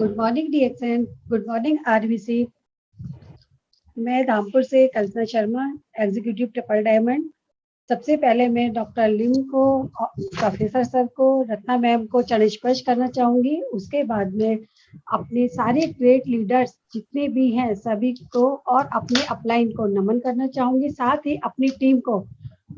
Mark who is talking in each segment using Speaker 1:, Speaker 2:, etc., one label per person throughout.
Speaker 1: Good morning DXN, good morning RBC. मैं धामपुर से Kalpana Sharma, executive triple diamond. सबसे पहले मैं डॉक्टर लिम को, प्रोफेसर सर को, रत्ना मैम को चरण स्पर्श करना चाहूंगी। उसके बाद में अपने सारे ग्रेट लीडर्स जितने भी हैं सभी को और अपने अपलाइन को नमन करना चाहूंगी। साथ ही अपनी टीम को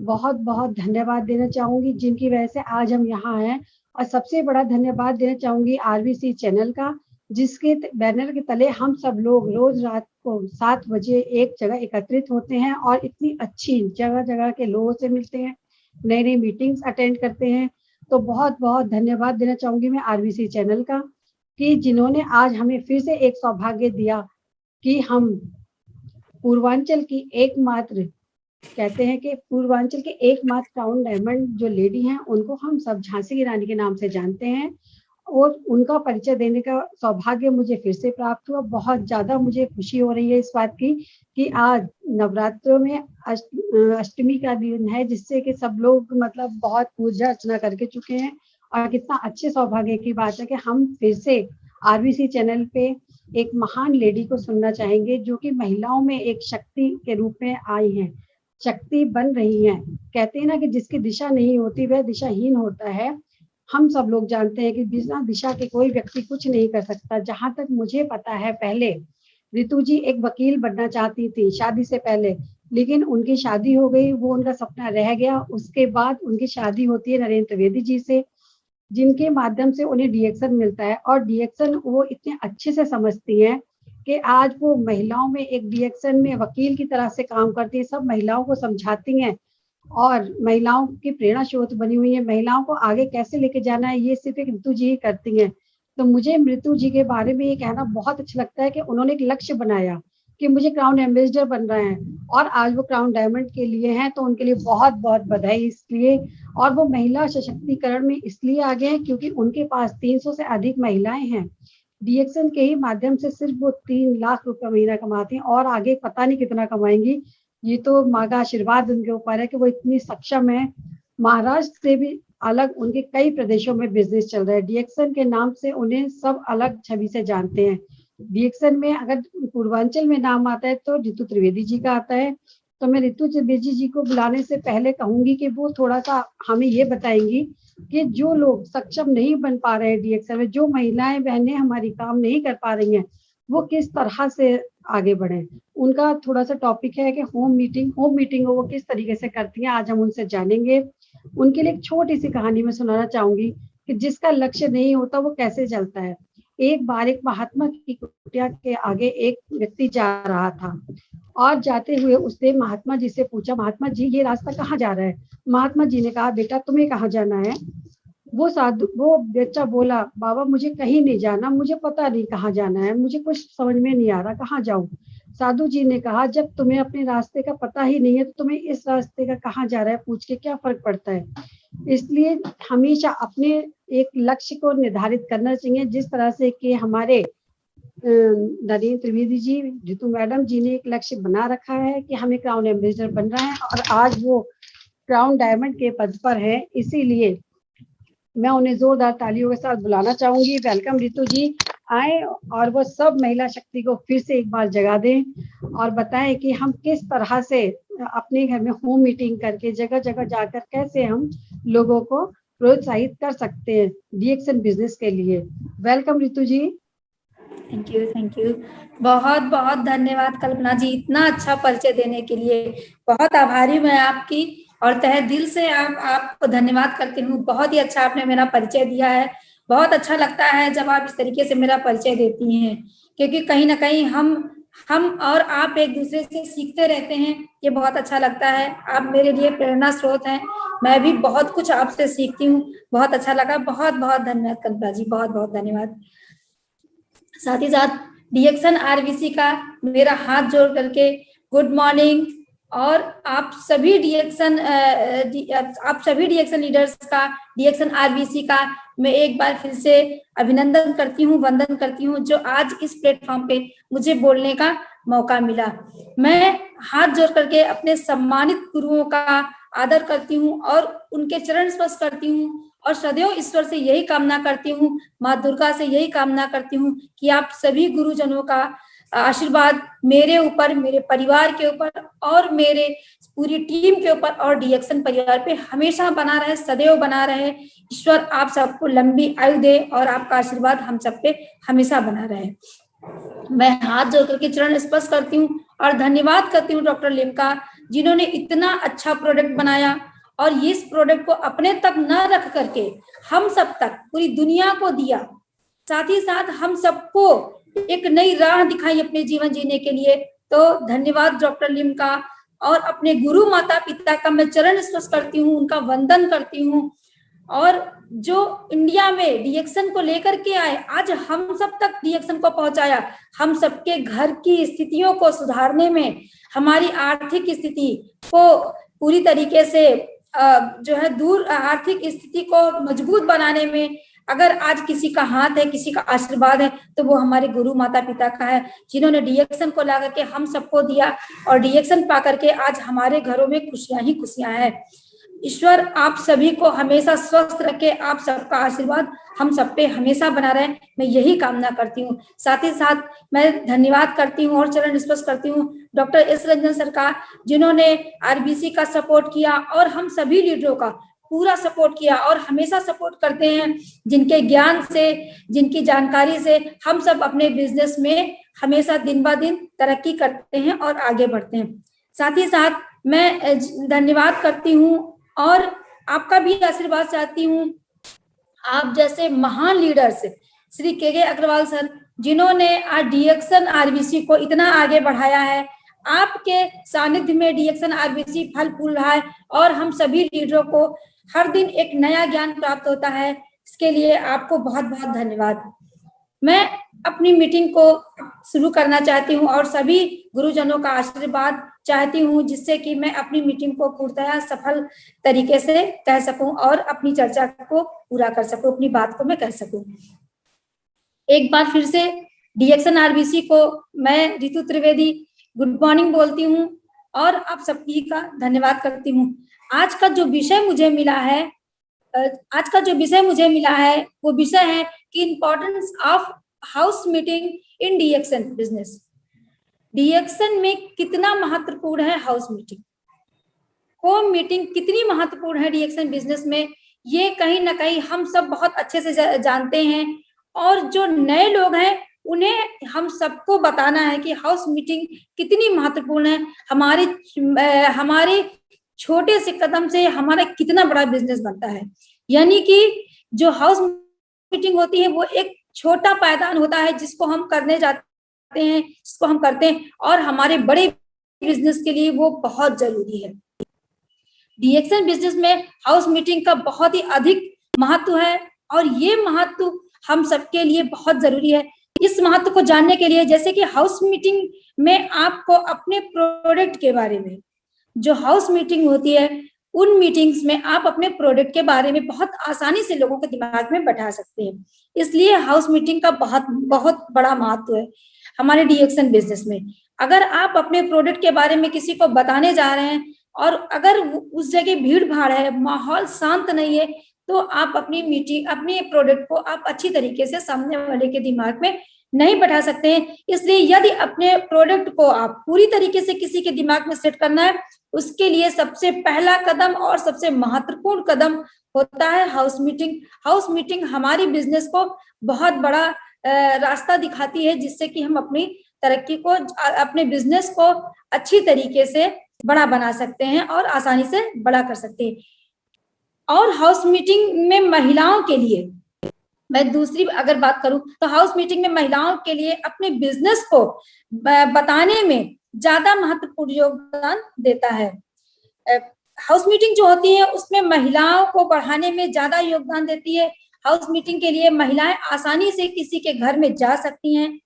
Speaker 1: बहुत बहुत धन्यवाद देना चाहूंगी जिनकी वजह से आज हम यहाँ हैं। और सबसे बड़ा धन्यवाद देना चाहूंगी आरबीसी चैनल का, जिसके बैनर के तले हम सब लोग रोज रात को 7 बजे एक जगह एकत्रित होते हैं और इतनी अच्छी जगह जगह के लोगों से मिलते हैं, नई नई मीटिंग्स अटेंड करते हैं। तो बहुत बहुत धन्यवाद देना चाहूंगी मैं आरबीसी चैनल का, कि जिन्होंने आज हमें फिर से एक सौभाग्य दिया कि हम पूर्वांचल की एकमात्र, कहते हैं कि पूर्वांचल के एकमात्र क्राउन डायमंड जो लेडी हैं उनको हम सब झांसी की रानी के नाम से जानते हैं, और उनका परिचय देने का सौभाग्य मुझे फिर से प्राप्त हुआ। बहुत ज्यादा मुझे खुशी हो रही है इस बात की कि आज नवरात्रों में अष्टमी का दिन है, जिससे कि सब लोग मतलब बहुत पूजा अर्चना करके चुके हैं। और कितना अच्छे सौभाग्य की बात है कि हम फिर से आरबीसी चैनल पे एक महान लेडी को सुनना चाहेंगे जो कि महिलाओं में एक शक्ति के रूप में आई हैं, शक्ति बन रही हैं। कहते हैं ना कि जिसकी दिशा नहीं होती वह दिशाहीन होता है। हम सब लोग जानते हैं कि बिना दिशा के कोई व्यक्ति कुछ नहीं कर सकता। जहां तक मुझे पता है, पहले रितु जी एक वकील बनना चाहती थी शादी से पहले, लेकिन उनकी शादी हो गई, वो उनका सपना रह गया। उसके बाद उनकी शादी होती है नरेंद्र त्रिवेदी जी से, जिनके माध्यम से उन्हें डीएक्सन मिलता है। और डीएक्सन वो इतने अच्छे से समझती हैं कि आज वो महिलाओं में एक डीएक्सन में वकील की तरह से काम करती है, सब महिलाओं को समझाती हैं और महिलाओं की प्रेरणा स्रोत बनी हुई है। महिलाओं को आगे कैसे लेके जाना है ये सिर्फ एक ऋतु जी ही करती हैं। तो मुझे ऋतु जी के बारे में ये कहना बहुत अच्छा लगता है कि उन्होंने एक लक्ष्य बनाया कि मुझे क्राउन एम्बेसडर बनना है, और आज वो क्राउन डायमंड के लिए हैं। तो उनके लिए बहुत बहुत बधाई इसलिए। और वो महिला सशक्तिकरण में इसलिए आगे हैं क्योंकि उनके पास 300 से अधिक महिलाएं हैं। डीएक्सन के ही माध्यम से सिर्फ वो 3 लाख रुपए महीना कमाती हैं, और आगे पता नहीं कितना कमाएंगी। ये तो माँ का आशीर्वाद उनके ऊपर है कि वो इतनी सक्षम है। महाराष्ट्र से भी अलग उनके कई प्रदेशों में बिजनेस चल रहा है। डीएक्सन के नाम से उन्हें सब अलग छवि से जानते हैं। डीएक्सन में अगर पूर्वांचल में नाम आता है तो ऋतु त्रिवेदी जी का आता है। तो मैं ऋतु त्रिवेदी जी को बुलाने से पहले कहूंगी कि वो थोड़ा सा हमें ये बताएंगी कि जो लोग सक्षम नहीं बन पा रहे हैं डीएक्सन में, जो महिलाएं बहनें हमारी काम नहीं कर पा रही हैं, वो किस तरह से आगे बढ़े। उनका थोड़ा सा टॉपिक है कि होम मीटिंग वो किस तरीके से करती हैं, आज हम उनसे जानेंगे। उनके लिए एक छोटी सी कहानी मैं सुनाना चाहूंगी कि जिसका लक्ष्य नहीं होता वो कैसे चलता है। एक बार एक महात्मा की कुटिया के आगे एक व्यक्ति जा रहा था, और जाते हुए उसने महात्मा जी से पूछा, महात्मा जी ये रास्ता कहाँ जा रहा है? महात्मा जी ने कहा, बेटा तुम्हें कहाँ जाना है? वो बच्चा बोला, बाबा मुझे कहीं नहीं जाना, मुझे पता नहीं कहाँ जाना है, मुझे कुछ समझ में नहीं आ रहा कहाँ जाऊं। साधु जी ने कहा, जब तुम्हें अपने रास्ते का पता ही नहीं है तो तुम्हें इस रास्ते का कहाँ जा रहा है पूछ के क्या फर्क पड़ता है। इसलिए हमेशा अपने एक लक्ष्य को निर्धारित करना चाहिए, जिस तरह से कि हमारे नरेंद्र त्रिवेदी जी, ऋतु मैडम जी ने एक लक्ष्य बना रखा है कि हमें क्राउन एम्बेसडर बनना है, और आज वो क्राउन डायमंड के पद पर है। इसीलिए मैं उन्हें जोरदार तालियों के साथ बुलाना चाहूंगी। वेलकम ऋतु जी, आए और वो सब महिला शक्ति को फिर से एक बार जगा दें और बताएं कि हम किस तरह से अपने घर में होम मीटिंग करके जगह जगह जाकर कैसे हम लोगों को प्रोत्साहित कर सकते हैं डीएक्सन बिजनेस के लिए। Welcome Ritu ji.
Speaker 2: Thank you. बहुत बहुत धन्यवाद कल्पना जी, इतना अच्छा परिचय देने के लिए। बहुत आभारी मैं आपकी, और तहे दिल से आपको धन्यवाद करती हूँ। बहुत ही अच्छा आपने मेरा परिचय दिया है। बहुत अच्छा लगता है जब आप इस तरीके से मेरा परिचय देती हैं, क्योंकि कहीं ना कहीं हम और आप एक दूसरे से सीखते रहते हैं। ये बहुत अच्छा लगता है। आप मेरे लिए प्रेरणा स्रोत हैं। मैं भी बहुत कुछ आपसे सीखती हूँ। बहुत अच्छा लगा। बहुत बहुत धन्यवाद कल्पना जी, बहुत बहुत धन्यवाद। साथ ही साथ डीएक्सन आरबीसी का मेरा हाथ जोड़ करके गुड मॉर्निंग, और आप सभी डीएक्सन लीडर्स का, डीएक्सन आरबीसी का मैं एक बार फिर से अभिनंदन करती हूँ, वंदन करती हूँ, जो आज इस प्लेटफॉर्म पे मुझे बोलने का मौका मिला। मैं हाथ जोड़ करके अपने सम्मानित गुरुओं का आदर करती हूँ और उनके चरण स्पर्श करती हूँ, और सदैव ईश्वर से यही कामना करती हूँ, माँ दुर्गा से यही कामना करती हूँ कि आप सभी गुरुजनों का आशीर्वाद मेरे ऊपर, मेरे परिवार के ऊपर और मेरे पूरी टीम के ऊपर और डीएक्सन परिवार पे हमेशा बना रहे, सदैव बना रहे। ईश्वर आप सबको लंबी आयु दे और आपका आशीर्वाद हम सब पे हमेशा बना रहे। मैं हाथ जोड़ करके चरण स्पर्श करती हूँ और धन्यवाद करती हूँ डॉक्टर लिम का, जिन्होंने इतना अच्छा प्रोडक्ट बनाया और इस प्रोडक्ट को अपने तक न रख करके हम सब तक, पूरी दुनिया को दिया। साथ ही साथ हम सबको एक नई राह दिखाई अपने जीवन जीने के लिए। तो धन्यवाद डॉक्टर लिम का। और अपने गुरु माता पिता का मैं चरण स्पर्श करती हूँ, उनका वंदन करती हूँ। और जो इंडिया में डीएक्सन को लेकर के आए, आज हम सब तक डीएक्सन को पहुंचाया, हम सबके घर की स्थितियों को सुधारने में, हमारी आर्थिक स्थिति को पूरी तरीके से जो है दूर, आर्थिक स्थिति को मजबूत बनाने में अगर आज किसी का हाथ है, किसी का आशीर्वाद है, तो वो हमारे गुरु माता पिता का है, जिन्होंने डीएक्सन को ला करके हम सबको दिया और डीएक्सन पा करके आज हमारे घरों में खुशियां ही खुशियां हैं। ईश्वर आप सभी को हमेशा स्वस्थ रखे, आप सबका आशीर्वाद हम सब पे हमेशा बना रहे, मैं यही कामना करती हूँ। साथ ही साथ मैं धन्यवाद करती हूँ और चरण स्पर्श करती हूँ डॉक्टर एस रंजन सर का, जिन्होंने आरबीसी का सपोर्ट किया और हम सभी लीडरों का पूरा सपोर्ट किया और हमेशा सपोर्ट करते हैं, जिनके ज्ञान से, जिनकी जानकारी से हम सब अपने बिजनेस में हमेशा दिन ब दिन तरक्की करते हैं और आगे बढ़ते हैं। साथ ही साथ मैं धन्यवाद करती हूँ और आपका भी आशीर्वाद चाहती हूँ। आप जैसे महान लीडर्स श्री के अग्रवाल सर, जिन्होंने आज डीएक्सन आरबीसी को इतना आगे बढ़ाया है, आपके सानिध्य में डीएक्सन आरबीसी फल फूल रहा है और हम सभी लीडरों को हर दिन एक नया ज्ञान प्राप्त होता है। इसके लिए आपको बहुत बहुत धन्यवाद। मैं अपनी मीटिंग को शुरू करना चाहती हूँ और सभी गुरुजनों का आशीर्वाद चाहती हूँ, जिससे कि मैं अपनी मीटिंग को पूर्णतः सफल तरीके से कह सकूं और अपनी चर्चा को पूरा कर सकूं, अपनी बात को मैं कह सकूं। एक बार फिर से डीएक्सन आरबीसी को मैं रितु त्रिवेदी गुड मॉर्निंग बोलती हूँ और आप सभी का धन्यवाद करती हूँ। आज का जो विषय मुझे मिला है वो विषय है कि importance of house meeting in DXN business. DXN में कितना महत्वपूर्ण है हाउस मीटिंग, होम मीटिंग कितनी महत्वपूर्ण है डीएक्सन बिजनेस में, ये कहीं ना कहीं हम सब बहुत अच्छे से जानते हैं। और जो नए लोग हैं उन्हें हम सबको बताना है कि हाउस मीटिंग कितनी महत्वपूर्ण है। हमारे छोटे से कदम से हमारा कितना बड़ा बिजनेस बनता है। यानी कि जो हाउस मीटिंग होती है वो एक छोटा पायदान होता है जिसको हम करने जाते हैं, जिसको हम करते हैं और हमारे बड़े बिजनेस के लिए वो बहुत जरूरी है। डीएक्सन बिजनेस में हाउस मीटिंग का बहुत ही अधिक महत्व है और ये महत्व हम सबके लिए बहुत जरूरी है। इस महत्व को जानने के लिए, जैसे कि हाउस मीटिंग में आपको अपने प्रोडक्ट के बारे में, जो हाउस मीटिंग होती है उन मीटिंग्स में आप अपने प्रोडक्ट के बारे में बहुत आसानी से लोगों के दिमाग में बैठा सकते हैं। इसलिए हाउस मीटिंग का बहुत बहुत बड़ा महत्व है हमारे डीएक्सन बिजनेस में। अगर आप अपने प्रोडक्ट के बारे में किसी को बताने जा रहे हैं और अगर उस जगह भीड़ भाड़ है, माहौल शांत नहीं है, तो आप अपने प्रोडक्ट को आप अच्छी तरीके से सामने वाले के दिमाग में नहीं बैठा सकते हैं। इसलिए यदि अपने प्रोडक्ट को आप पूरी तरीके से किसी के दिमाग में सेट करना है, उसके लिए सबसे पहला कदम और सबसे महत्वपूर्ण कदम होता है हाउस मीटिंग। हाउस मीटिंग हमारी बिजनेस को बहुत बड़ा रास्ता दिखाती है, जिससे कि हम अपनी तरक्की को, अपने बिजनेस को अच्छी तरीके से बड़ा बना सकते हैं और आसानी से बड़ा कर सकते हैं। और हाउस मीटिंग में महिलाओं के लिए मैं दूसरी अगर बात करूं तो हाउस मीटिंग में महिलाओं के लिए अपने बिजनेस को बताने में ज्यादा महत्वपूर्ण योगदान देता है। हाउस मीटिंग जो होती है उसमें महिलाओं को बढ़ाने में ज्यादा योगदान देती है। हाउस मीटिंग के लिए महिलाएं आसानी से किसी के घर में जा सकती हैं,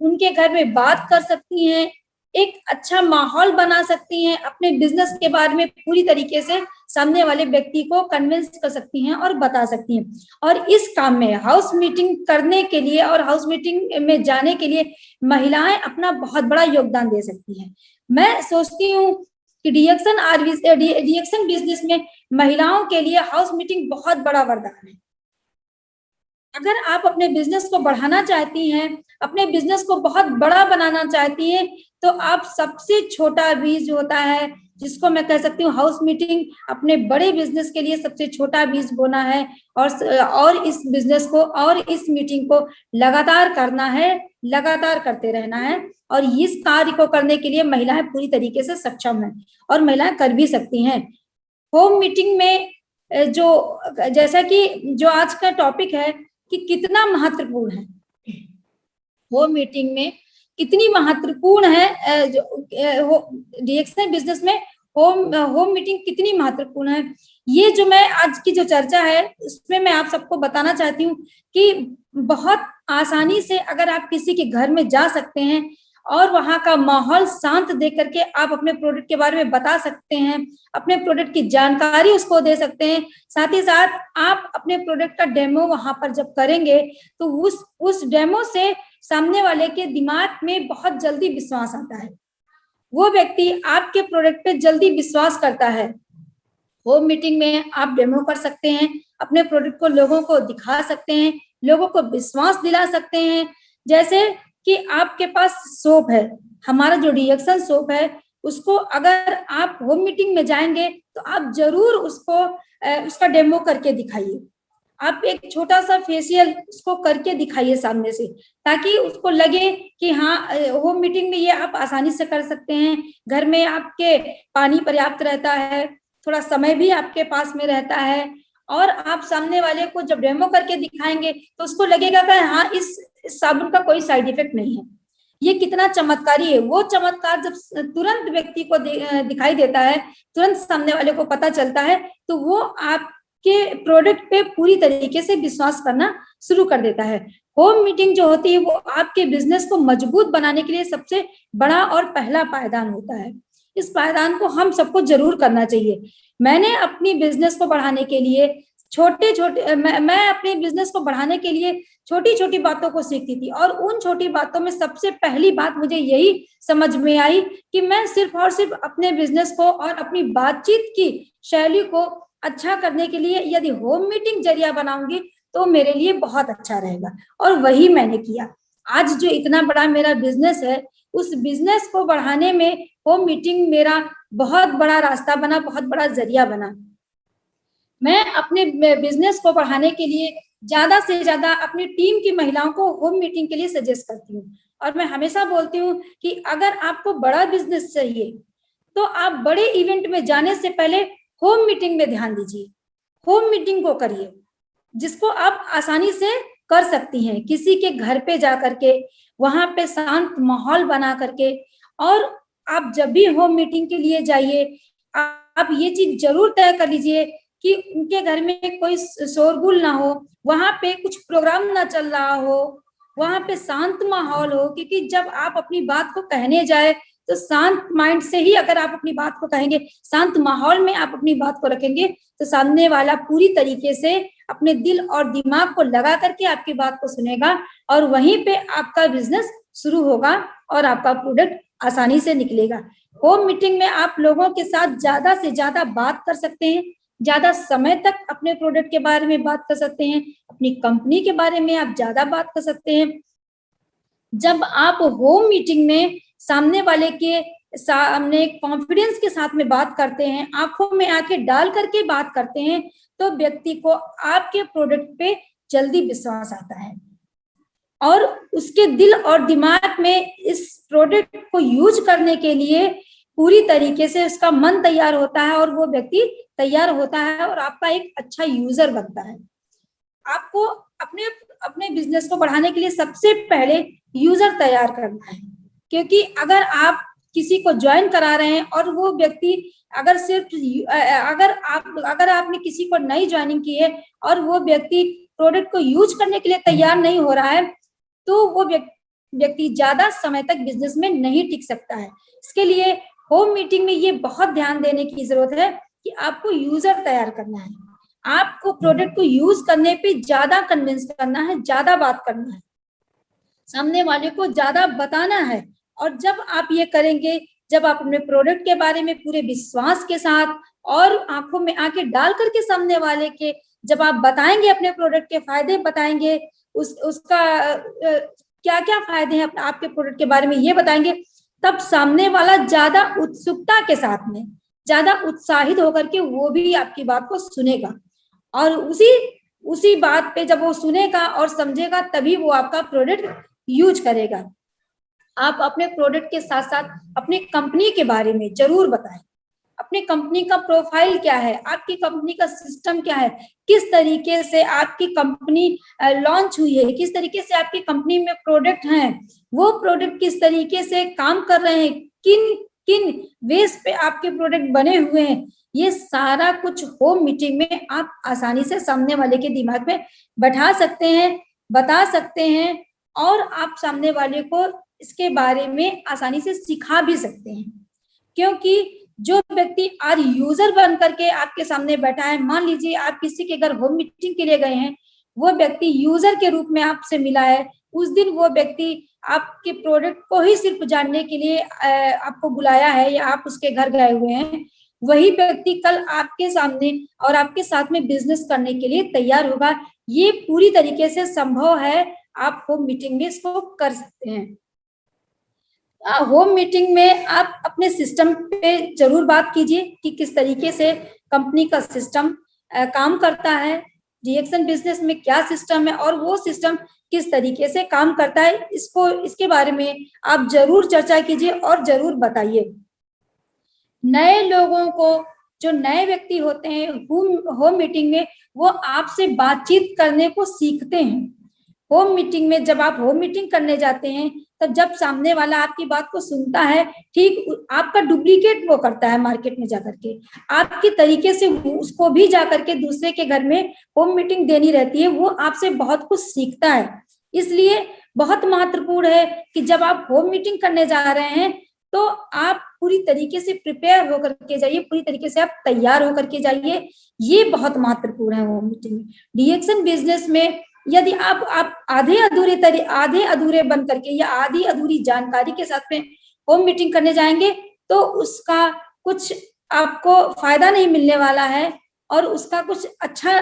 Speaker 2: उनके घर में बात कर सकती हैं, एक अच्छा माहौल बना सकती हैं, अपने बिजनेस के बारे में पूरी तरीके से सामने वाले व्यक्ति को कन्विंस कर सकती हैं और बता सकती हैं। और इस काम में हाउस मीटिंग करने के लिए और हाउस मीटिंग में जाने के लिए महिलाएं अपना बहुत बड़ा योगदान दे सकती हैं। मैं सोचती हूँ कि डीएक्शन बिजनेस में महिलाओं के लिए हाउस मीटिंग बहुत बड़ा वरदान है। अगर आप अपने बिजनेस को बढ़ाना चाहती हैं, अपने बिजनेस को बहुत बड़ा बनाना चाहती हैं, तो आप सबसे छोटा बीज होता है, जिसको मैं कह सकती हूँ हाउस मीटिंग, अपने बड़े बिजनेस के लिए सबसे छोटा बीज बोना है और इस बिजनेस को और इस मीटिंग को लगातार करना है, लगातार करते रहना है। और इस कार्य को करने के लिए महिलाएं पूरी तरीके से सक्षम हैं और महिलाएं कर भी सकती हैं। होम मीटिंग में जो जैसा कि जो आज का टॉपिक है कि कितना महत्वपूर्ण है, होम मीटिंग में कितनी महत्वपूर्ण है, जो डीएक्शन बिजनेस में होम मीटिंग कितनी महत्वपूर्ण है, ये जो मैं आज की जो चर्चा है उसमें मैं आप सबको बताना चाहती हूँ कि बहुत आसानी से अगर आप किसी के घर में जा सकते हैं और वहां का माहौल शांत देख करके आप अपने प्रोडक्ट के बारे में बता सकते हैं, अपने प्रोडक्ट की जानकारी उसको दे सकते हैं। साथ ही साथ आप अपने प्रोडक्ट का डेमो वहां पर जब करेंगे तो उस डेमो से सामने वाले के दिमाग में बहुत जल्दी विश्वास आता है, वो व्यक्ति आपके प्रोडक्ट पे जल्दी विश्वास करता है। होम मीटिंग में आप डेमो कर सकते हैं, अपने प्रोडक्ट को लोगों को दिखा सकते हैं, लोगों को विश्वास दिला सकते हैं। जैसे कि आपके पास सोप है, हमारा जो डीएक्शन सोप है, उसको अगर आप होम मीटिंग में जाएंगे तो आप जरूर उसका डेमो करके दिखाइए। आप एक छोटा सा फेशियल उसको करके दिखाइए सामने से, ताकि उसको लगे कि हाँ होम मीटिंग में ये आप आसानी से कर सकते हैं। घर में आपके पानी पर्याप्त रहता है, थोड़ा समय भी आपके पास में रहता है, और आप सामने वाले को जब डेमो करके दिखाएंगे तो उसको लगेगा कि हाँ इस साबुन का कोई साइड इफेक्ट नहीं है, ये कितना चमत्कारी है। वो चमत्कार जब तुरंत व्यक्ति को दिखाई देता है, तुरंत सामने वाले को पता चलता है, तो वो आपके प्रोडक्ट पे पूरी तरीके से विश्वास करना शुरू कर देता है। होम मीटिंग जो होती है वो आपके बिजनेस को मजबूत बनाने के लिए सबसे बड़ा और पहला पायदान होता है। इस पायदान को हम सबको जरूर करना चाहिए। मैंने अपनी बिजनेस को बढ़ाने के लिए मैं अपने बिजनेस को बढ़ाने के लिए छोटी छोटी बातों को सीखती थी, और उन छोटी बातों में सबसे पहली बात मुझे यही समझ में आई कि मैं सिर्फ और सिर्फ अपने बिजनेस को और अपनी बातचीत की शैली को अच्छा करने के लिए यदि होम मीटिंग जरिया बनाऊंगी तो मेरे लिए बहुत अच्छा रहेगा, और वही मैंने किया। आज जो इतना बड़ा मेरा बिजनेस है, उस बिजनेस को बढ़ाने में होम मीटिंग मेरा बहुत बड़ा रास्ता बना, बहुत बड़ा जरिया बना। मैं अपने बिजनेस को बढ़ाने के लिए ज्यादा से ज्यादा अपनी टीम की महिलाओं को होम मीटिंग के लिए सजेस्ट करती हूँ, और मैं हमेशा बोलती हूँ कि अगर आपको बड़ा बिजनेस चाहिए तो आप बड़े इवेंट में जाने से पहले होम मीटिंग में ध्यान दीजिए, होम मीटिंग को करिए, जिसको आप आसानी से कर सकती हैं किसी के घर पे जा करके, वहां पे शांत माहौल बना करके। और आप जब भी होम मीटिंग के लिए जाइए, आप ये चीज जरूर तय कर लीजिए कि उनके घर में कोई शोरगुल ना हो, वहां पे कुछ प्रोग्राम ना चल रहा हो, वहां पे शांत माहौल हो। क्योंकि जब आप अपनी बात को कहने जाए तो शांत माइंड से ही अगर आप अपनी बात को कहेंगे, शांत माहौल में आप अपनी बात को रखेंगे, तो सामने वाला पूरी तरीके से अपने दिल और दिमाग को लगा करके आपकी बात को सुनेगा, और वहीं पे आपका बिजनेस शुरू होगा और आपका प्रोडक्ट आसानी से निकलेगा। होम मीटिंग में आप लोगों के साथ ज्यादा से ज्यादा बात कर सकते हैं, ज्यादा समय तक अपने प्रोडक्ट के बारे में बात कर सकते हैं, अपनी कंपनी के बारे में आप ज्यादा बात कर सकते हैं। जब आप होम मीटिंग में सामने वाले के सामने कॉन्फिडेंस के साथ में बात करते हैं, आंखों में आंखें डाल करके बात करते हैं, तो व्यक्ति को आपके प्रोडक्ट पे जल्दी विश्वास आता है, और उसके दिल और दिमाग में इस प्रोडक्ट को यूज करने के लिए पूरी तरीके से उसका मन तैयार होता है, और वो व्यक्ति तैयार होता है और आपका एक अच्छा यूजर बनता है। आपको अपने अपने बिजनेस को बढ़ाने के लिए सबसे पहले यूजर तैयार करना है, क्योंकि अगर आप किसी को ज्वाइन करा रहे हैं और वो व्यक्ति अगर सिर्फ अगर आपने किसी को नई ज्वाइनिंग की है और वो व्यक्ति प्रोडक्ट को यूज करने के लिए तैयार नहीं हो रहा है, तो वो व्यक्ति ज्यादा समय तक बिजनेस में नहीं टिक सकता है। इसके लिए होम मीटिंग में ये बहुत ध्यान देने की जरूरत है कि आपको यूजर तैयार करना है, आपको प्रोडक्ट को यूज करने पे ज्यादा कन्विंस करना है, ज्यादा बात करना है, सामने वाले को ज्यादा बताना है। और जब आप ये करेंगे जब आप अपने प्रोडक्ट के बारे में पूरे विश्वास के साथ और आंखों में आंखें डाल करके सामने वाले के जब आप बताएंगे, अपने प्रोडक्ट के फायदे बताएंगे, उसका क्या क्या फायदे हैं आपके प्रोडक्ट के बारे में ये बताएंगे, तब सामने वाला ज्यादा उत्सुकता के साथ में, ज्यादा उत्साहित होकर के वो भी आपकी बात को सुनेगा, और उसी बात पे जब वो सुनेगा और समझेगा तभी वो आपका प्रोडक्ट यूज करेगा। आप अपने प्रोडक्ट के साथ साथ अपनी कंपनी के बारे में जरूर बताएं। अपनी कंपनी का प्रोफाइल क्या है, आपकी कंपनी का सिस्टम क्या है, किस तरीके से आपकी कंपनी लॉन्च हुई है, किस तरीके से आपकी कंपनी में प्रोडक्ट हैं, वो प्रोडक्ट किस तरीके से काम कर रहे हैं, किन किन वेज पे आपके प्रोडक्ट बने हुए हैं, ये सारा कुछ होम मीटिंग में आप आसानी से सामने वाले के दिमाग में बैठा सकते हैं, बता सकते हैं, और आप सामने वाले को इसके बारे में आसानी से सिखा भी सकते हैं। क्योंकि जो व्यक्ति आज यूजर बन करके आपके सामने बैठा है, मान लीजिए आप किसी के घर होम मीटिंग के लिए गए हैं, वो व्यक्ति यूजर के रूप में आपसे मिला है, उस दिन वो व्यक्ति आपके प्रोडक्ट को ही सिर्फ जानने के लिए आपको बुलाया है या आप उसके घर गए हुए हैं, वही व्यक्ति कल आपके सामने और आपके साथ में बिजनेस करने के लिए तैयार होगा। ये पूरी तरीके से संभव है, आप होम मीटिंग में इसको कर सकते हैं। होम मीटिंग में आप अपने सिस्टम पे जरूर बात कीजिए कि किस तरीके से कंपनी का सिस्टम काम करता है, डीएक्सन बिजनेस में क्या सिस्टम है और वो सिस्टम किस तरीके से काम करता है, इसके बारे में आप जरूर चर्चा कीजिए और जरूर बताइए। नए लोगों को, जो नए व्यक्ति होते हैं होम मीटिंग में, वो आपसे बातचीत करने को सीखते हैं। होम मीटिंग में जब आप होम मीटिंग करने जाते हैं, तब जब सामने वाला आपकी बात को सुनता है, ठीक आपका डुप्लीकेट वो करता है मार्केट में जाकर के, आपके तरीके से उसको भी जाकर के दूसरे के घर में होम मीटिंग देनी रहती है, वो आपसे बहुत कुछ सीखता है। इसलिए बहुत महत्वपूर्ण है कि जब आप होम मीटिंग करने जा रहे हैं तो आप पूरी तरीके से प्रिपेयर होकर के जाइए, पूरी तरीके से आप तैयार होकर के जाइए, ये बहुत महत्वपूर्ण है होम मीटिंग में। डीएक्सन बिजनेस में यदि आप आधे अधूरे बन करके या आधी अधूरी जानकारी के साथ में होम मीटिंग करने जाएंगे तो उसका कुछ आपको फायदा नहीं मिलने वाला है और उसका कुछ अच्छा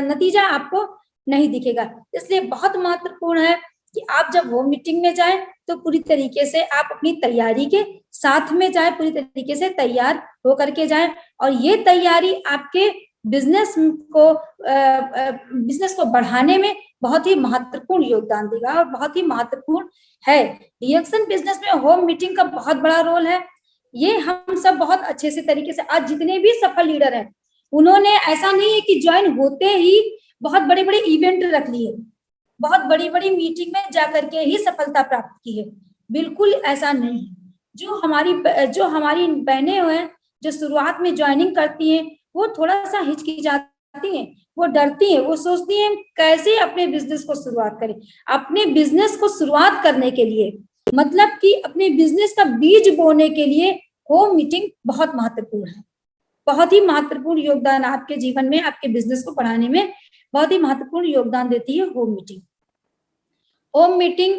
Speaker 2: नतीजा आपको नहीं दिखेगा। इसलिए बहुत महत्वपूर्ण है कि आप जब होम मीटिंग में जाएं तो पूरी तरीके से आप अपनी तैयारी के साथ में जाएं, पूरी तरीके से तैयार होकर के जाएं, और ये तैयारी आपके बिजनेस को बढ़ाने में बहुत ही महत्वपूर्ण योगदान देगा और बहुत ही महत्वपूर्ण है। डीएक्सन बिजनेस में होम मीटिंग का बहुत बड़ा रोल है। ये हम सब बहुत अच्छे से तरीके से, आज जितने भी सफल लीडर हैं, उन्होंने ऐसा नहीं है कि ज्वाइन होते ही बहुत बड़े बड़े इवेंट रख लिए, बहुत बड़ी बड़ी मीटिंग में जाकर के ही सफलता प्राप्त की है, बिल्कुल ऐसा नहीं। जो हमारी बहनें हैं, जो शुरुआत में ज्वाइनिंग करती हैं, वो थोड़ा सा हिचकिचाती हैं, वो डरती हैं, वो सोचती हैं कैसे अपने बिजनेस को शुरुआत करें। अपने बिजनेस को शुरुआत करने के लिए, मतलब कि अपने बिजनेस का बीज बोने के लिए होम मीटिंग बहुत महत्वपूर्ण है, बहुत ही महत्वपूर्ण योगदान आपके जीवन में, आपके बिजनेस को बढ़ाने में बहुत ही महत्वपूर्ण योगदान देती है होम मीटिंग। होम मीटिंग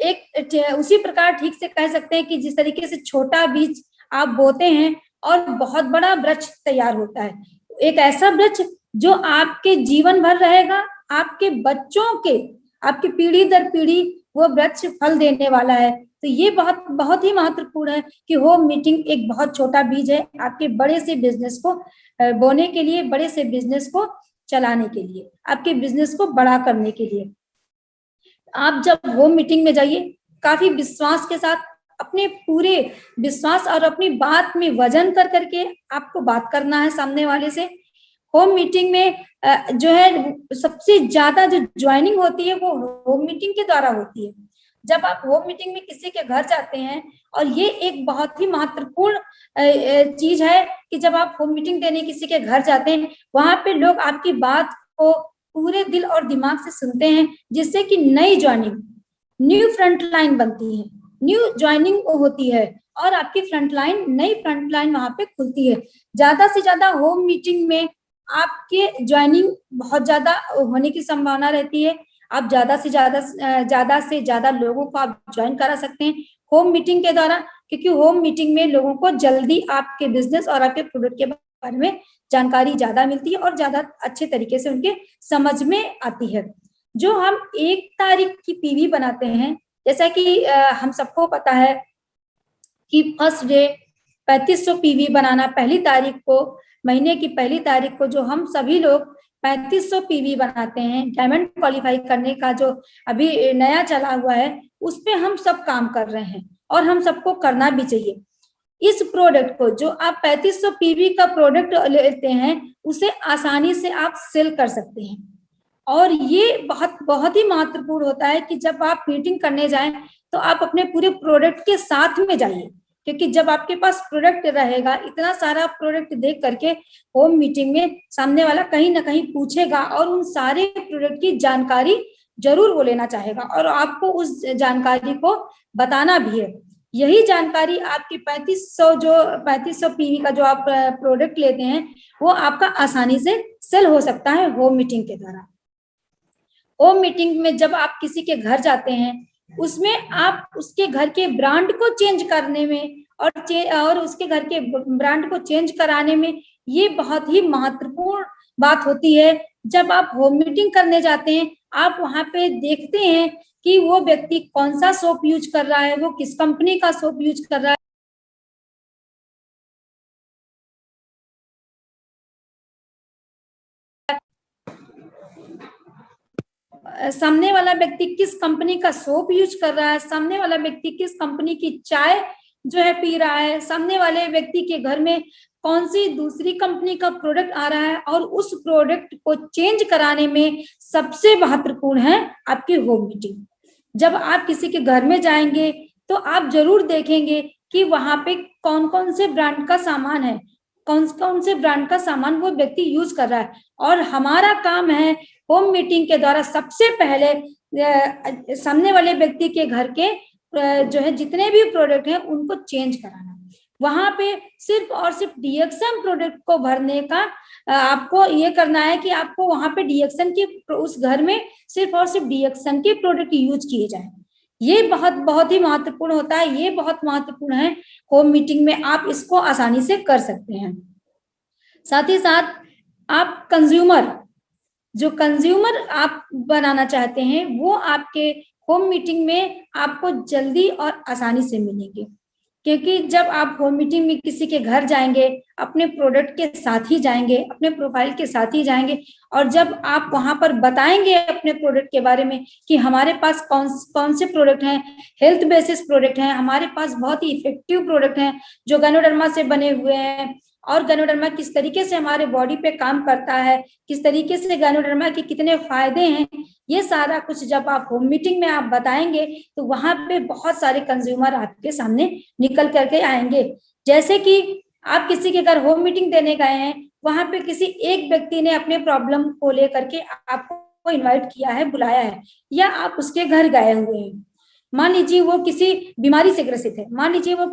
Speaker 2: एक उसी प्रकार ठीक से कह सकते हैं कि जिस तरीके से छोटा बीज आप बोते हैं और बहुत बड़ा वृक्ष तैयार होता है, एक ऐसा वृक्ष जो आपके जीवन भर रहेगा, आपके बच्चों के, आपकी पीढ़ी दर पीढ़ी वो वृक्ष फल देने वाला है। तो ये बहुत ही महत्वपूर्ण है कि होम मीटिंग एक बहुत छोटा बीज है आपके बड़े से बिजनेस को बोने के लिए, बड़े से बिजनेस को चलाने के लिए, आपके बिजनेस को बड़ा करने के लिए। आप जब होम मीटिंग में जाइए, काफी विश्वास के साथ, अपने पूरे विश्वास और अपनी बात में वजन कर करके आपको बात करना है सामने वाले से। होम मीटिंग में जो है सबसे ज्यादा जो ज्वाइनिंग होती है वो होम मीटिंग के द्वारा होती है। जब आप होम मीटिंग में किसी के घर जाते हैं, और ये एक बहुत ही महत्वपूर्ण चीज है कि जब आप होम मीटिंग देने किसी के घर जाते हैं, वहां पे लोग आपकी बात को पूरे दिल और दिमाग से सुनते हैं, जिससे कि नई ज्वाइनिंग, न्यू फ्रंट लाइन बनती है, न्यू ज्वाइनिंग होती है और आपकी फ्रंट लाइन, नई फ्रंट लाइन वहां पे खुलती है। ज्यादा से ज्यादा होम मीटिंग में आपके ज्वाइनिंग बहुत ज्यादा होने की संभावना रहती है। आप ज्यादा से ज्यादा लोगों को आप ज्वाइन करा सकते हैं होम मीटिंग के द्वारा, क्योंकि होम मीटिंग में लोगों को जल्दी आपके बिजनेस और आपके प्रोडक्ट के बारे में जानकारी ज्यादा मिलती है और ज्यादा अच्छे तरीके से उनके समझ में आती है। जो हम 1 तारीख की पीवी बनाते हैं, जैसा कि हम सबको पता है कि फर्स्ट डे 3500 पीवी बनाना, पहली तारीख को, महीने की पहली तारीख को जो हम सभी लोग 3500 पीवी बनाते हैं, डायमंड क्वालिफाई करने का जो अभी नया चला हुआ है, उस पे हम सब काम कर रहे हैं और हम सबको करना भी चाहिए। इस प्रोडक्ट को जो आप 3500 पीवी का प्रोडक्ट लेते हैं, उसे आसानी से आप सेल कर सकते हैं। और ये बहुत ही महत्वपूर्ण होता है कि जब आप मीटिंग करने जाएं तो आप अपने पूरे प्रोडक्ट के साथ में जाइए, क्योंकि जब आपके पास प्रोडक्ट रहेगा, इतना सारा प्रोडक्ट देख करके होम मीटिंग में सामने वाला कहीं ना कहीं पूछेगा और उन सारे प्रोडक्ट की जानकारी जरूर वो लेना चाहेगा और आपको उस जानकारी को बताना भी है। यही जानकारी आपकी 3500 पीवी का जो आप प्रोडक्ट लेते हैं, वो आपका आसानी से सेल हो सकता है होम मीटिंग के द्वारा। होम मीटिंग में जब आप किसी के घर जाते हैं, उसमें आप उसके घर के ब्रांड को चेंज करने में और उसके घर के ब्रांड को चेंज कराने में ये बहुत ही महत्वपूर्ण बात होती है। जब आप होम मीटिंग करने जाते हैं, आप वहां पे देखते हैं कि वो व्यक्ति कौन सा सोप यूज कर रहा है, वो किस कंपनी का सोप यूज कर रहा है, सामने वाला व्यक्ति किस कंपनी का सोप यूज कर रहा है, सामने वाला व्यक्ति किस कंपनी की चाय जो है पी रहा है, सामने वाले व्यक्ति के घर में कौन सी दूसरी कंपनी का प्रोडक्ट आ रहा है, और उस प्रोडक्ट को चेंज कराने में सबसे महत्वपूर्ण है आपकी होम मीटिंग। जब आप किसी के घर में जाएंगे तो आप जरूर देखेंगे कि वहां पे कौन कौन से ब्रांड का सामान है, कौन कौन से ब्रांड का सामान वो व्यक्ति यूज कर रहा है। और हमारा काम है होम मीटिंग के द्वारा सबसे पहले सामने वाले व्यक्ति के घर के जो है जितने भी प्रोडक्ट हैं उनको चेंज कराना। वहां पे सिर्फ और सिर्फ डीएक्सएम प्रोडक्ट को भरने का आपको ये करना है कि आपको वहां पे डीएक्सएम की उस घर में सिर्फ और सिर्फ डीएक्सएम के प्रोडक्ट यूज किए जाए। ये बहुत ही महत्वपूर्ण होता है, ये बहुत महत्वपूर्ण है। होम मीटिंग में आप इसको आसानी से कर सकते हैं। साथ ही साथ आप जो कंज्यूमर आप बनाना चाहते हैं, वो आपके होम मीटिंग में आपको जल्दी और आसानी से मिलेंगे, क्योंकि जब आप होम मीटिंग में किसी के घर जाएंगे, अपने प्रोडक्ट के साथ ही जाएंगे, अपने प्रोफाइल के साथ ही जाएंगे, और जब आप वहां पर बताएंगे अपने प्रोडक्ट के बारे में कि हमारे पास कौन से प्रोडक्ट हैं, हेल्थ बेसिस प्रोडक्ट हैं, हमारे पास बहुत ही इफेक्टिव प्रोडक्ट हैं जो गैनोडर्मा से बने हुए हैं, और गैनोडर्मा किस तरीके से हमारे बॉडी पे काम करता है, किस तरीके से गैनोडर्मा के कितने फायदे हैं, ये सारा कुछ जब आप होम मीटिंग में आप बताएंगे तो वहां पे बहुत सारे कंज्यूमर आपके सामने निकल करके आएंगे। जैसे कि आप किसी के घर होम मीटिंग देने गए हैं, वहां पे किसी एक व्यक्ति ने अपने प्रॉब्लम को लेकर के आपको इन्वाइट किया है, बुलाया है, या आप उसके घर गए हुए हैं। मान लीजिए वो किसी बीमारी से ग्रसित है, मान लीजिए वो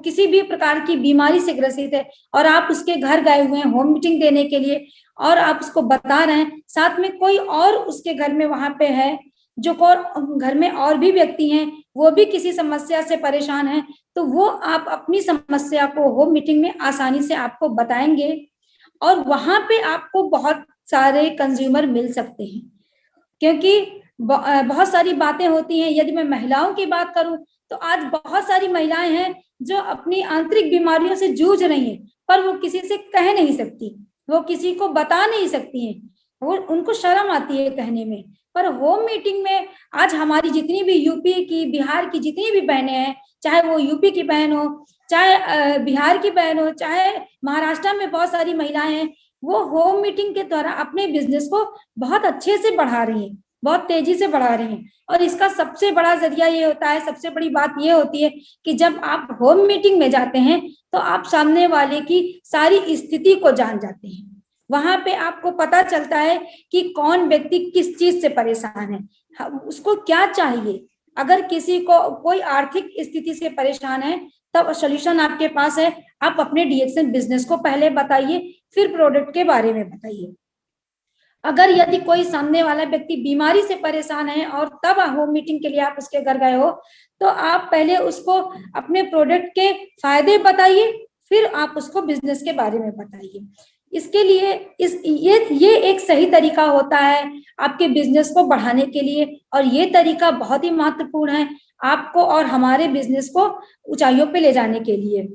Speaker 2: किसी भी प्रकार की बीमारी से ग्रसित है, और आप उसके घर गए हुए हैं होम मीटिंग देने के लिए, और आप उसको बता रहे हैं, साथ में कोई और उसके घर में वहां पे है, जो घर में और भी व्यक्ति हैं, वो भी किसी समस्या से परेशान हैं, तो वो आप अपनी समस्या को होम मीटिंग में आसानी से आपको बताएंगे, और वहां पे आपको बहुत सारे कंज्यूमर मिल सकते हैं। क्योंकि बहुत सारी बातें होती हैं। यदि मैं महिलाओं की बात करूं तो आज बहुत सारी महिलाएं हैं जो अपनी आंतरिक बीमारियों से जूझ रही हैं, पर वो किसी से कह नहीं सकती, वो किसी को बता नहीं सकती हैं, वो उनको शर्म आती है कहने में। पर होम मीटिंग में आज हमारी जितनी भी यूपी की, बिहार की जितनी भी बहनें हैं, चाहे वो यूपी की बहन हो, चाहे बिहार की बहन हो, चाहे महाराष्ट्र में बहुत सारी महिलाएं हैं, वो होम मीटिंग के द्वारा अपने बिजनेस को बहुत अच्छे से बढ़ा रही हैं, बहुत तेजी से बढ़ा रही हैं। और इसका सबसे बड़ा जरिया ये होता है, सबसे बड़ी बात ये होती है कि जब आप होम मीटिंग में जाते हैं तो आप सामने वाले की सारी स्थिति को जान जाते हैं। वहां पे आपको पता चलता है कि कौन व्यक्ति किस चीज से परेशान है, उसको क्या चाहिए। अगर किसी को कोई आर्थिक स्थिति से परेशान है, तब सोल्यूशन आपके पास है। आप अपने डीएक्सएम बिजनेस को पहले बताइए, फिर प्रोडक्ट के बारे में बताइए। अगर यदि कोई सामने वाला व्यक्ति बीमारी से परेशान है और तब होम मीटिंग के लिए आप उसके घर गए हो, तो आप पहले उसको अपने प्रोडक्ट के फायदे बताइए, फिर आप उसको बिजनेस के बारे में बताइए। इसके लिए ये एक सही तरीका होता है आपके बिजनेस को बढ़ाने के लिए, और ये तरीका बहुत ही महत्वपूर्ण है आपको और हमारे बिजनेस को ऊंचाइयों पे ले जाने के लिए।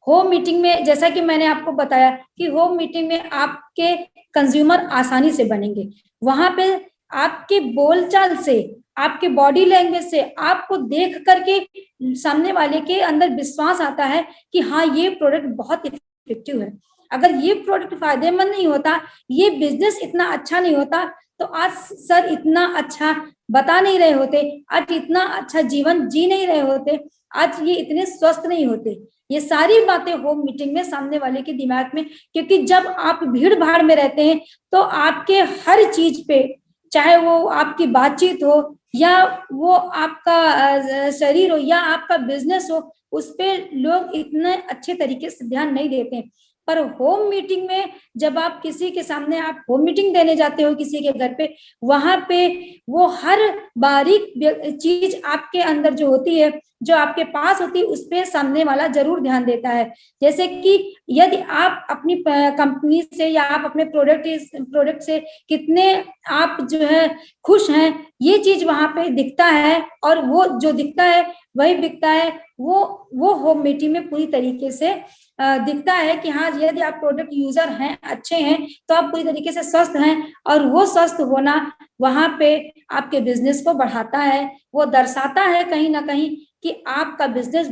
Speaker 2: होम मीटिंग में जैसा कि मैंने आपको बताया कि होम मीटिंग में आपके कंज्यूमर आसानी से बनेंगे। वहां पे आपके बोलचाल से, आपके बॉडी लैंग्वेज से, आपको देख करके सामने वाले के अंदर विश्वास आता है कि हाँ, ये प्रोडक्ट बहुत इफेक्टिव है। अगर ये प्रोडक्ट फायदेमंद नहीं होता, ये बिजनेस इतना अच्छा नहीं होता, तो आज सर इतना अच्छा बता नहीं रहे होते, आज इतना अच्छा जीवन जी नहीं रहे होते, आज ये इतने स्वस्थ नहीं होते। ये सारी बातें होम मीटिंग में सामने वाले के दिमाग में, क्योंकि जब आप भीड़ भाड़ में रहते हैं तो आपके हर चीज पे, चाहे वो आपकी बातचीत हो या वो आपका शरीर हो या आपका बिजनेस हो, उस पे लोग इतने अच्छे तरीके से ध्यान नहीं देते। पर होम मीटिंग में जब आप किसी के सामने आप होम मीटिंग देने जाते हो किसी के घर पे, वहां पे वो हर बारीक चीज आपके अंदर जो होती है, जो आपके पास होती है, उस पर सामने वाला जरूर ध्यान देता है। जैसे कि यदि आप अपनी कंपनी से या आप अपने प्रोडक्ट से कितने आप जो है खुश हैं, ये चीज वहां पे दिखता है, और वो जो दिखता है वही बिकता है। वो होम मीटिंग में पूरी तरीके से दिखता है कि हाँ, यदि आप प्रोडक्ट यूजर हैं, अच्छे हैं, तो आप पूरी तरीके से स्वस्थ हैं, और वो स्वस्थ होना वहां पे आपके बिजनेस को बढ़ाता है। वो दर्शाता है कहीं ना कहीं कि आपका बिजनेस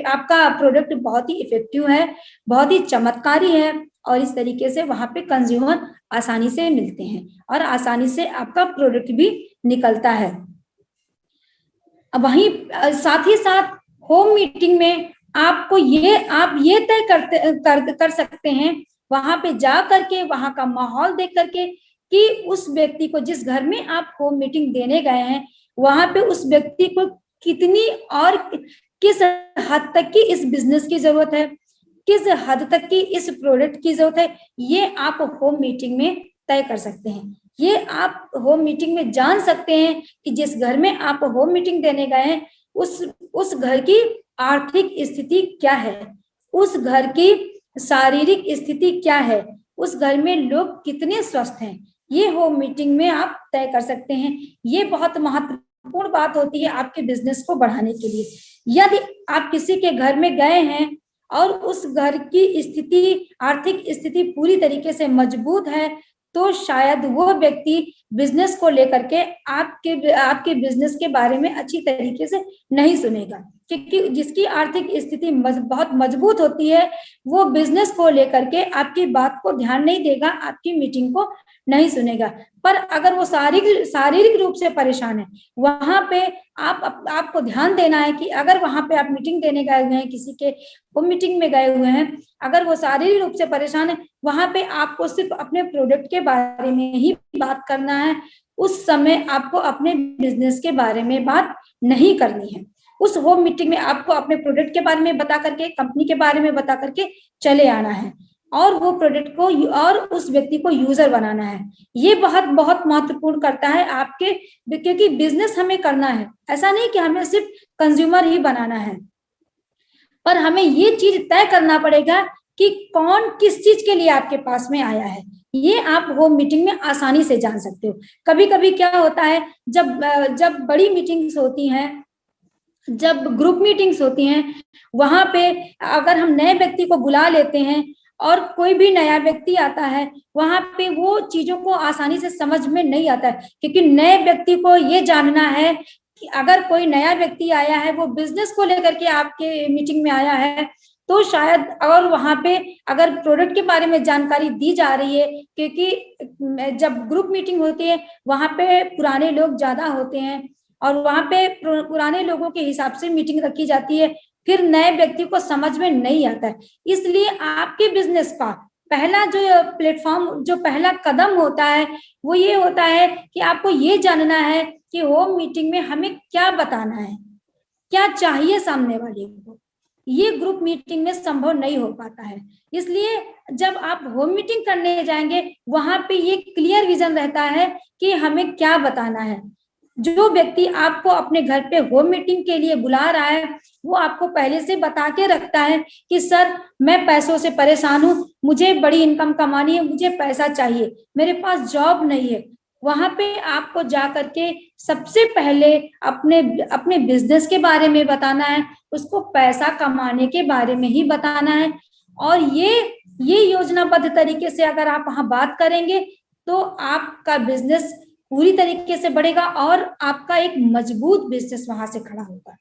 Speaker 2: आपका प्रोडक्ट बहुत ही इफेक्टिव है, बहुत ही चमत्कारी है, और इस तरीके से वहां पे कंज्यूमर आसानी से मिलते हैं और आसानी से आपका प्रोडक्ट भी निकलता है। वहीं साथ ही साथ होम मीटिंग में आप ये तय कर सकते हैं वहां पे जा करके, वहां का माहौल देख करके, कि उस व्यक्ति को, जिस घर में आप होम मीटिंग देने गए हैं, वहां पे उस व्यक्ति को कितनी और किस हद तक की इस बिजनेस की जरूरत है, किस हद तक की इस प्रोडक्ट की जरूरत है, ये आप होम मीटिंग में तय कर सकते हैं। ये आप होम मीटिंग में जान सकते हैं कि जिस घर में आप होम मीटिंग देने गए हैं, उस घर की आर्थिक स्थिति क्या है, उस घर की शारीरिक स्थिति क्या है, उस घर में लोग कितने स्वस्थ हैं, ये होम मीटिंग में आप तय कर सकते हैं। ये बहुत महत्वपूर्ण बात होती है आपके बिजनेस को बढ़ाने के लिए। यदि आप किसी के घर में गए हैं और उस घर की स्थिति, आर्थिक स्थिति पूरी तरीके से मजबूत है, तो शायद वो व्यक्ति बिजनेस को लेकर के आपके बिजनेस के बारे में अच्छी तरीके से नहीं सुनेगा, क्योंकि जिसकी आर्थिक स्थिति बहुत मजबूत होती है, वो बिजनेस को लेकर के आपकी बात को ध्यान नहीं देगा, आपकी मीटिंग को नहीं सुनेगा। पर अगर वो शारीरिक रूप से परेशान है, वहां पे आपको ध्यान देना है कि अगर वहां पे आप मीटिंग देने गए हुए हैं, किसी के वो मीटिंग में गए हुए हैं, अगर वो शारीरिक रूप से परेशान है, वहां पे आपको सिर्फ अपने प्रोडक्ट के बारे में ही बात करना है। उस समय आपको अपने बिजनेस के बारे में बात नहीं करनी है। उस होम मीटिंग में आपको अपने प्रोडक्ट के बारे में बता करके, कंपनी के बारे में बता करके चले आना है, और वो प्रोडक्ट को और उस व्यक्ति को यूजर बनाना है। ये बहुत बहुत महत्वपूर्ण करता है आपके, क्योंकि बिजनेस हमें करना है, ऐसा नहीं कि हमें सिर्फ कंज्यूमर ही बनाना है, पर हमें ये चीज तय करना पड़ेगा कि कौन किस चीज के लिए आपके पास में आया है। ये आप होम मीटिंग में आसानी से जान सकते हो। कभी कभी क्या होता है, जब बड़ी मीटिंग्स होती हैं, जब ग्रुप मीटिंग्स होती हैं, वहां पे अगर हम नए व्यक्ति को बुला लेते हैं और कोई भी नया व्यक्ति आता है, वहां पे वो चीजों को आसानी से समझ में नहीं आता है, क्योंकि नए व्यक्ति को ये जानना है कि अगर कोई नया व्यक्ति आया है, वो बिजनेस को लेकर के आपके मीटिंग में आया है, तो शायद और वहां पे अगर प्रोडक्ट के बारे में जानकारी दी जा रही है, क्योंकि जब ग्रुप मीटिंग होती है वहां पे पुराने लोग ज्यादा होते हैं, और वहां पे पुराने लोगों के हिसाब से मीटिंग रखी जाती है, फिर नए व्यक्ति को समझ में नहीं आता है। इसलिए आपके बिजनेस का पहला जो प्लेटफॉर्म, जो पहला कदम होता है, वो ये होता है कि आपको ये जानना है कि होम मीटिंग में हमें क्या बताना है, क्या चाहिए सामने वाले को। ये ग्रुप मीटिंग में संभव नहीं हो पाता है। इसलिए जब आप होम मीटिंग करने जाएंगे, वहां पे ये क्लियर विजन रहता है कि हमें क्या बताना है। जो व्यक्ति आपको अपने घर पे होम मीटिंग के लिए बुला रहा है, वो आपको पहले से बता के रखता है कि सर मैं पैसों से परेशान हूँ, मुझे बड़ी इनकम कमानी है, मुझे पैसा चाहिए, मेरे पास जॉब नहीं है। वहां पे आपको जा करके सबसे पहले अपने अपने बिजनेस के बारे में बताना है, उसको पैसा कमाने के बारे में ही बताना है। और ये योजनाबद्ध तरीके से अगर आप वहां बात करेंगे तो आपका बिजनेस पूरी तरीके से बढ़ेगा और आपका एक मजबूत बिजनेस वहां से खड़ा होगा।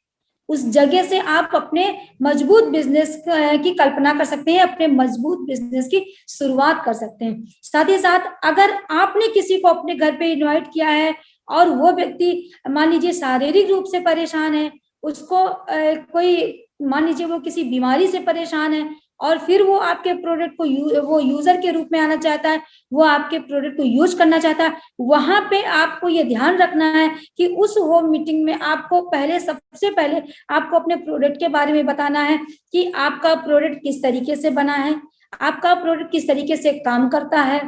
Speaker 2: उस जगह से आप अपने मजबूत बिजनेस की कल्पना कर सकते हैं, अपने मजबूत बिजनेस की शुरुआत कर सकते हैं। साथ ही साथ अगर आपने किसी को अपने घर पे इनवाइट किया है और वो व्यक्ति मान लीजिए शारीरिक रूप से परेशान है, उसको कोई मान लीजिए वो किसी बीमारी से परेशान है और फिर वो आपके प्रोडक्ट को वो यूजर के रूप में आना चाहता है, वो आपके प्रोडक्ट को यूज करना चाहता है, वहां पे आपको ये ध्यान रखना है कि उस होम मीटिंग में आपको सबसे पहले आपको अपने प्रोडक्ट के बारे में बताना है कि आपका प्रोडक्ट किस तरीके से बना है, आपका प्रोडक्ट किस तरीके से काम करता है,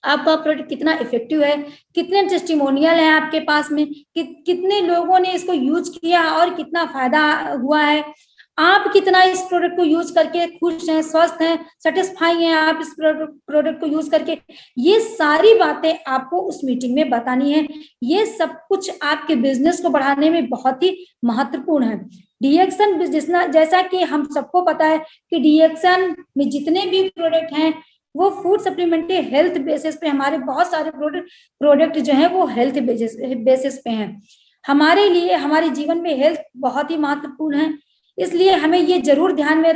Speaker 2: आपका प्रोडक्ट कितना इफेक्टिव है, कितने टेस्टिमोनियल है आपके पास में, कितने लोगों ने इसको यूज किया और कितना फायदा हुआ है, आप कितना इस प्रोडक्ट को यूज करके खुश हैं, स्वस्थ हैं, सेटिस्फाई हैं आप इस प्रोडक्ट को यूज करके। ये सारी बातें आपको उस मीटिंग में बतानी है। ये सब कुछ आपके बिजनेस को बढ़ाने में बहुत ही महत्वपूर्ण है। डीएक्शन बिजनेस, जैसा कि हम सबको पता है कि डीएक्शन में जितने भी प्रोडक्ट हैं वो फूड सप्लीमेंट हेल्थ बेसिस पे, हमारे बहुत सारे प्रोडक्ट जो है वो हेल्थ बेसिस पे हैं। हमारे लिए हमारे जीवन में हेल्थ बहुत ही महत्वपूर्ण है, इसलिए हमें ये जरूर ध्यान में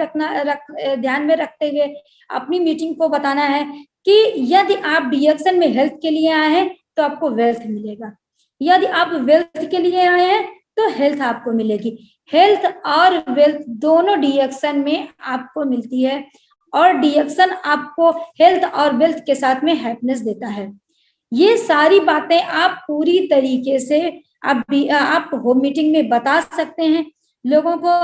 Speaker 2: रखते हुए अपनी मीटिंग को बताना है कि यदि आप डीएक्शन में हेल्थ के लिए आए हैं तो आपको वेल्थ मिलेगा, यदि आप वेल्थ के लिए आए हैं तो हेल्थ आपको मिलेगी। हेल्थ और वेल्थ दोनों डीएक्शन में आपको मिलती है और डीएक्शन आपको हेल्थ और वेल्थ के साथ में हैप्पीनेस देता है। ये सारी बातें आप पूरी तरीके से आप होम मीटिंग में बता सकते हैं लोगों को।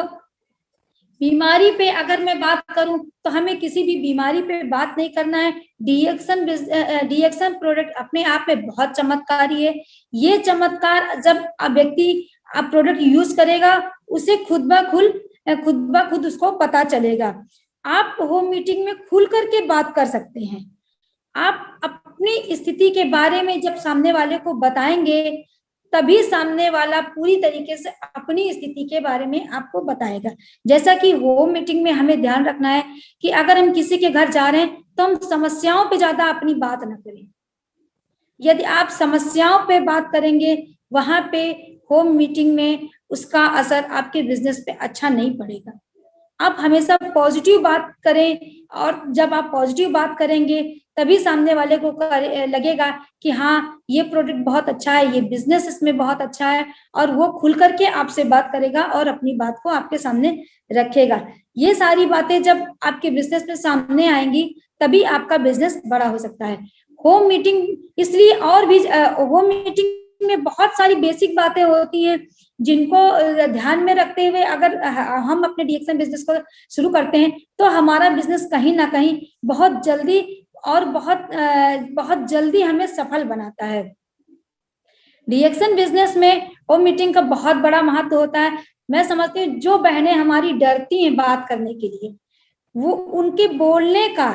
Speaker 2: बीमारी पे अगर मैं बात करूं तो हमें किसी भी बीमारी पे बात नहीं करना है। डीएक्शन प्रोडक्ट अपने आप में बहुत चमत्कारी है। ये चमत्कार जब व्यक्ति प्रोडक्ट यूज करेगा उसे खुद ब खुद उसको पता चलेगा। आप होम मीटिंग में खुल करके बात कर सकते हैं। आप अपनी स्थिति के बारे में जब सामने वाले को बताएंगे तभी सामने वाला पूरी तरीके से अपनी स्थिति के बारे में आपको बताएगा। जैसा कि होम मीटिंग में हमें ध्यान रखना है कि अगर हम किसी के घर जा रहे हैं तो हम समस्याओं पे ज्यादा अपनी बात न करें। यदि आप समस्याओं पे बात करेंगे वहां पे होम मीटिंग में उसका असर आपके बिजनेस पे अच्छा नहीं पड़ेगा। आप हमेशा पॉजिटिव बात करें और जब आप पॉजिटिव बात करेंगे तभी सामने वाले को लगेगा कि हाँ ये प्रोडक्ट बहुत अच्छा है, ये बिजनेस इसमें बहुत अच्छा है, और वो खुल करके आपसे बात करेगा और अपनी बात को आपके सामने रखेगा। ये सारी बातें जब आपके बिजनेस में सामने आएंगी तभी आपका बिजनेस बड़ा हो सकता है। होम मीटिंग इसलिए और भी होम मीटिंग में बहुत सारी बेसिक बातें होती हैं जिनको ध्यान में रखते हुए अगर हम अपने डीएक्शन बिजनेस को शुरू करते हैं तो हमारा बिजनेस कहीं ना कहीं बहुत जल्दी और बहुत जल्दी हमें सफल बनाता है। डीएक्शन बिजनेस में होम मीटिंग का बहुत बड़ा महत्व होता है। मैं समझती हूँ जो बहनें हमारी डरती हैं बात करने के लिए, वो उनके बोलने का,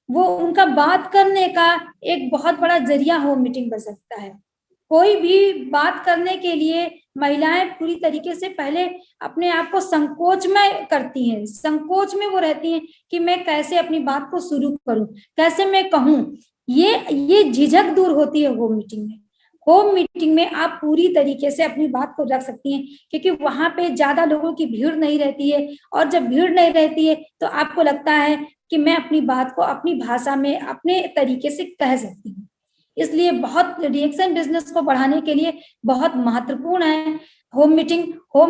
Speaker 2: वो उनका बात करने का एक बहुत बड़ा जरिया होम मीटिंग बन सकता है। कोई भी बात करने के लिए महिलाएं पूरी तरीके से पहले अपने आप को संकोच में करती हैं, संकोच में वो रहती हैं कि मैं कैसे अपनी बात को शुरू करूं, कैसे मैं कहूं। ये झिझक दूर होती है होम मीटिंग में। होम मीटिंग में आप पूरी तरीके से अपनी बात को रख सकती हैं क्योंकि वहां पे ज्यादा लोगों की भीड़ नहीं रहती है, और जब भीड़ नहीं रहती है तो आपको लगता है कि मैं अपनी बात को अपनी भाषा में अपने तरीके से कह सकती हूँ। इसलिए बहुत डीएक्शन बिजनेस को बढ़ाने के लिए बहुत महत्वपूर्ण है होम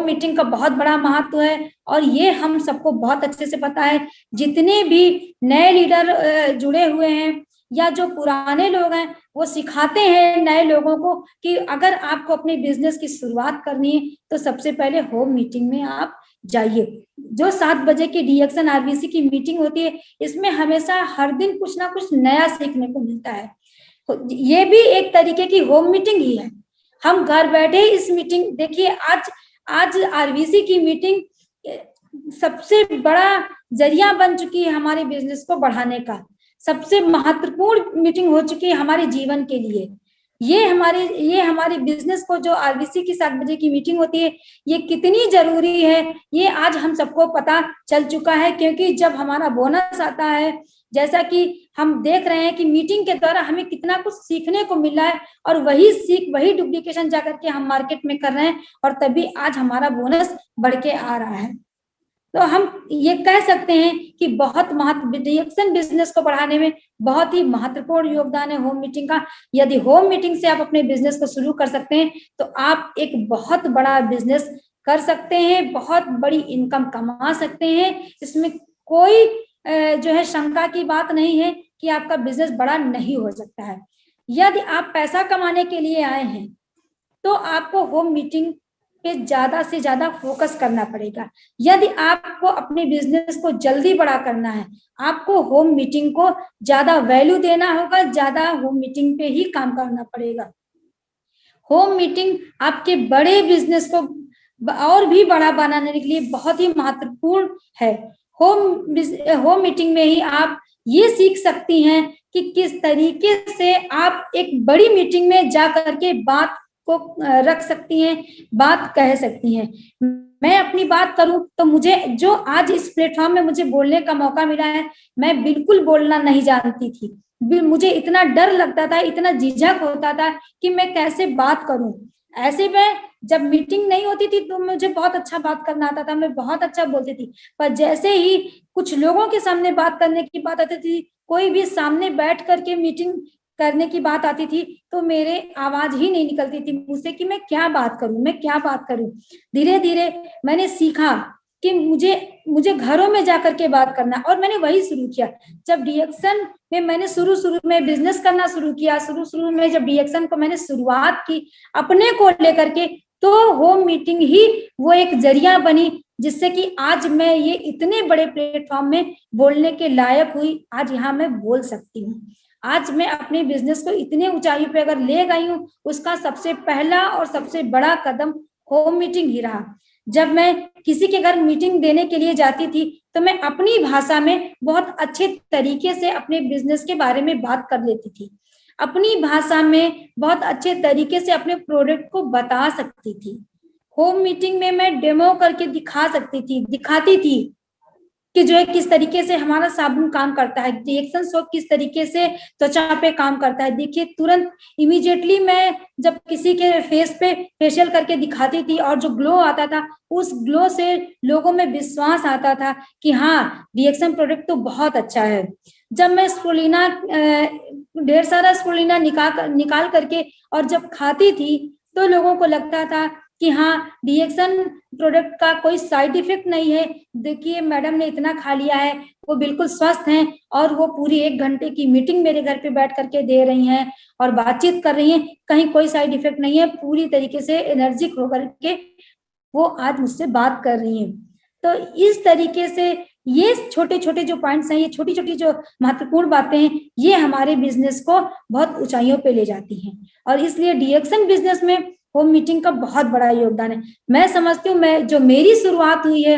Speaker 2: मीटिंग का बहुत बड़ा महत्व है, और ये हम सबको बहुत अच्छे से पता है। जितने भी नए लीडर जुड़े हुए हैं या जो पुराने लोग हैं वो सिखाते हैं नए लोगों को कि अगर आपको अपने बिजनेस की शुरुआत करनी है तो सबसे पहले होम मीटिंग में आप जाइए। जो 7 बजे की डीएक्शन आरबीसी की मीटिंग होती है, इसमें हमेशा हर दिन कुछ ना कुछ नया सीखने को मिलता है। ये भी एक तरीके की होम मीटिंग ही है। हम घर बैठे इस मीटिंग, देखिए आज आरबीसी की मीटिंग सबसे बड़ा जरिया बन चुकी है हमारे बिजनेस को बढ़ाने का, सबसे महत्वपूर्ण मीटिंग हो चुकी है हमारे जीवन के लिए। ये हमारे बिजनेस को, जो आरबीसी की 7 बजे की मीटिंग होती है, ये कितनी जरूरी है, ये आज हम सबको पता चल चुका है। क्योंकि जब हमारा बोनस आता है, जैसा कि हम देख रहे हैं कि मीटिंग के द्वारा हमें कितना कुछ सीखने को मिला है, और वही डुप्लीकेशन जाकर के हम मार्केट में कर रहे हैं, और तभी आज हमारा बोनस बढ़ के आ रहा है। तो हम ये कह सकते हैं कि बहुत डीएक्शन बिजनेस को बढ़ाने में बहुत ही महत्वपूर्ण योगदान है होम मीटिंग का। यदि होम मीटिंग से आप अपने बिजनेस को शुरू कर सकते हैं, तो आप एक बहुत बड़ा बिजनेस कर सकते हैं, बहुत बड़ी इनकम कमा सकते हैं। इसमें कोई जो है शंका की बात नहीं है कि आपका बिजनेस बड़ा नहीं हो सकता है। यदि आप पैसा कमाने के लिए आए हैं, तो आपको होम मीटिंग पे ज्यादा से ज्यादा फोकस करना पड़ेगा। यदि आपको अपने बिजनेस को जल्दी बड़ा करना है, आपको होम मीटिंग को ज्यादा वैल्यू देना होगा, ज्यादा होम मीटिंग पे ही काम करना पड़ेगा। होम मीटिंग आपके बड़े बिजनेस को और भी बड़ा बनाने के लिए बहुत ही महत्वपूर्ण है। होम मीटिंग में ही आप ये सीख सकती हैं कि किस तरीके से आप एक बड़ी मीटिंग में जा करके बात को रख सकती हैं, बात कह सकती हैं। मैं अपनी बात करूं तो मुझे जो आज इस प्लेटफॉर्म में मुझे बोलने का मौका मिला है, मैं बिल्कुल बोलना नहीं जानती थी। मुझे इतना डर लगता था, इतना झिझक होता था कि मैं कैसे बात करूं। ऐसे में जब मीटिंग नहीं होती थी तो मुझे बहुत अच्छा बात करना आता था, मैं बहुत अच्छा बोलती थी। पर जैसे ही कुछ लोगों के सामने बात करने की बात आती थी, कोई भी सामने बैठ करके मीटिंग करने की बात आती थी, तो मेरे आवाज ही नहीं निकलती थी मुझसे कि मैं क्या बात करूं। धीरे धीरे मैंने सीखा कि मुझे घरों में जाकर के बात करना, और मैंने वही शुरू किया। जब डीएक्शन में मैंने शुरू में बिजनेस करना शुरू किया, शुरू में जब डीएक्शन को मैंने शुरुआत की अपने को लेकर के, तो होम मीटिंग ही वो एक जरिया बनी, जिससे कि आज मैं ये इतने बड़े प्लेटफॉर्म में बोलने के लायक हुई। आज यहाँ मैं बोल सकती हूँ। आज मैं अपने बिजनेस को इतने ऊंचाई पे अगर ले गई हूँ, उसका सबसे पहला और सबसे बड़ा कदम होम मीटिंग ही रहा। जब मैं किसी के घर मीटिंग देने के लिए जाती थी, तो मैं अपनी भाषा में बहुत अच्छे तरीके से अपने बिजनेस के बारे में बात कर लेती थी। अपनी भाषा में बहुत अच्छे तरीके से अपने प्रोडक्ट को बता सकती थी। होम मीटिंग में मैं डेमो करके दिखाती थी कि जो है किस तरीके से हमारा साबुन काम करता है, डीएक्शन सोप किस तरीके से त्वचा पे काम करता है। देखिए, तुरंत इमीडिएटली मैं जब किसी के फेस पे फेशियल करके दिखाती थी, और जो ग्लो आता था, उस ग्लो से लोगों में विश्वास आता था कि हाँ, डीएक्शन प्रोडक्ट तो बहुत अच्छा है। जब मैं स्पुलिना ढेर सारा स्पुलिना निकाल करके और जब खाती थी, तो लोगों को लगता था कि हाँ, डीएक्शन प्रोडक्ट का कोई साइड इफेक्ट नहीं है। देखिए, मैडम ने इतना खा लिया है, वो बिल्कुल स्वस्थ हैं, और वो पूरी 1 घंटे की मीटिंग मेरे घर पे बैठ करके दे रही हैं और बातचीत कर रही हैं, कहीं कोई साइड इफेक्ट नहीं है, पूरी तरीके से एनर्जिक होकर के वो आज मुझसे बात कर रही हैं। तो इस तरीके से ये छोटे छोटे जो पॉइंट्स हैं, ये छोटी छोटी जो महत्वपूर्ण बातें हैं, ये हमारे बिजनेस को बहुत ऊंचाइयों पे ले जाती हैं। और इसलिए डीएक्शन बिजनेस में होम मीटिंग का बहुत बड़ा योगदान है। मैं समझती हूँ, जो मेरी शुरुआत हुई है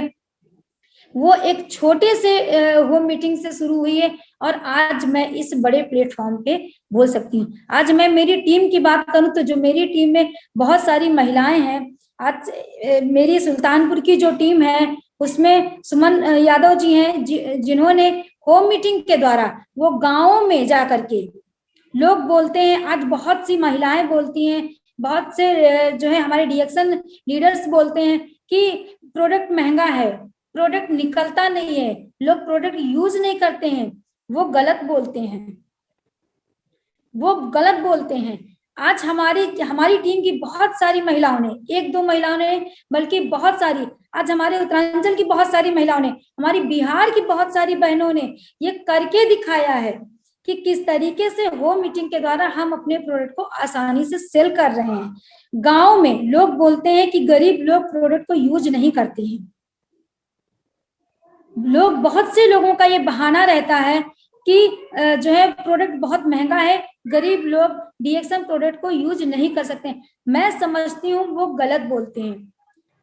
Speaker 2: वो एक छोटे से होम मीटिंग से शुरू हुई है, और आज मैं इस बड़े प्लेटफॉर्म पे बोल सकती हूँ। आज मैं मेरी टीम की बात करूँ तो जो मेरी टीम में बहुत सारी महिलाएं हैं। आज मेरी सुल्तानपुर की जो टीम है, उसमें सुमन यादव जी हैं, जिन्होंने होम मीटिंग के द्वारा वो गाँवों में जा करके, लोग बोलते हैं, आज बहुत सी महिलाएं बोलती हैं, बहुत से जो है हमारे डीएक्शन लीडर्स बोलते हैं कि प्रोडक्ट महंगा है, प्रोडक्ट निकलता नहीं है, लोग प्रोडक्ट यूज नहीं करते हैं, वो गलत बोलते हैं। आज हमारी टीम की बहुत सारी महिलाओं ने, 1-2 महिलाओं ने, बल्कि बहुत सारी, आज हमारे उत्तरांचल की बहुत सारी महिलाओं ने, हमारी बिहार की बहुत सारी बहनों ने ये करके दिखाया है कि किस तरीके से होम मीटिंग के द्वारा हम अपने प्रोडक्ट को आसानी से सेल कर रहे हैं। गांव में लोग बोलते हैं कि गरीब लोग प्रोडक्ट को यूज नहीं करते हैं, लोग, बहुत से लोगों का ये बहाना रहता है कि जो है प्रोडक्ट बहुत महंगा है, गरीब लोग डीएक्सएन प्रोडक्ट को यूज नहीं कर सकते। मैं समझती हूँ वो गलत बोलते हैं,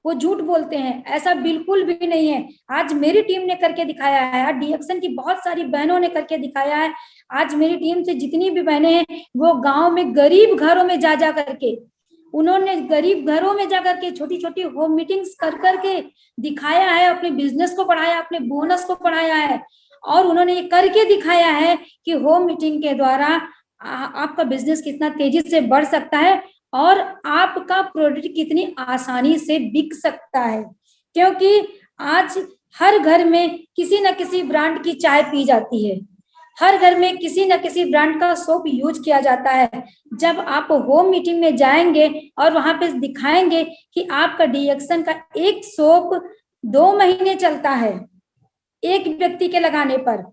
Speaker 2: वो झूठ बोलते हैं, ऐसा बिल्कुल भी नहीं है। आज मेरी टीम ने करके दिखाया है, आज डीएक्सएन की बहुत सारी बहनों ने करके दिखाया है। आज मेरी टीम से जितनी भी बहनें हैं वो गांव में गरीब घरों में जा जा करके, उन्होंने गरीब घरों में जाकर के छोटी छोटी होम मीटिंग्स कर करके दिखाया है, अपने बिजनेस को बढ़ाया, अपने बोनस को बढ़ाया है, और उन्होंने ये करके दिखाया है कि होम मीटिंग के द्वारा आपका बिजनेस कितना तेजी से बढ़ सकता है और आपका प्रोडक्ट कितनी आसानी से बिक सकता है। क्योंकि आज हर घर में किसी न किसी ब्रांड की चाय पी जाती है, हर घर में किसी न किसी ब्रांड का सोप यूज किया जाता है। जब आप होम मीटिंग में जाएंगे और वहां पे दिखाएंगे कि आपका डीएक्सएन का एक सोप 2 महीने चलता है एक व्यक्ति के लगाने पर,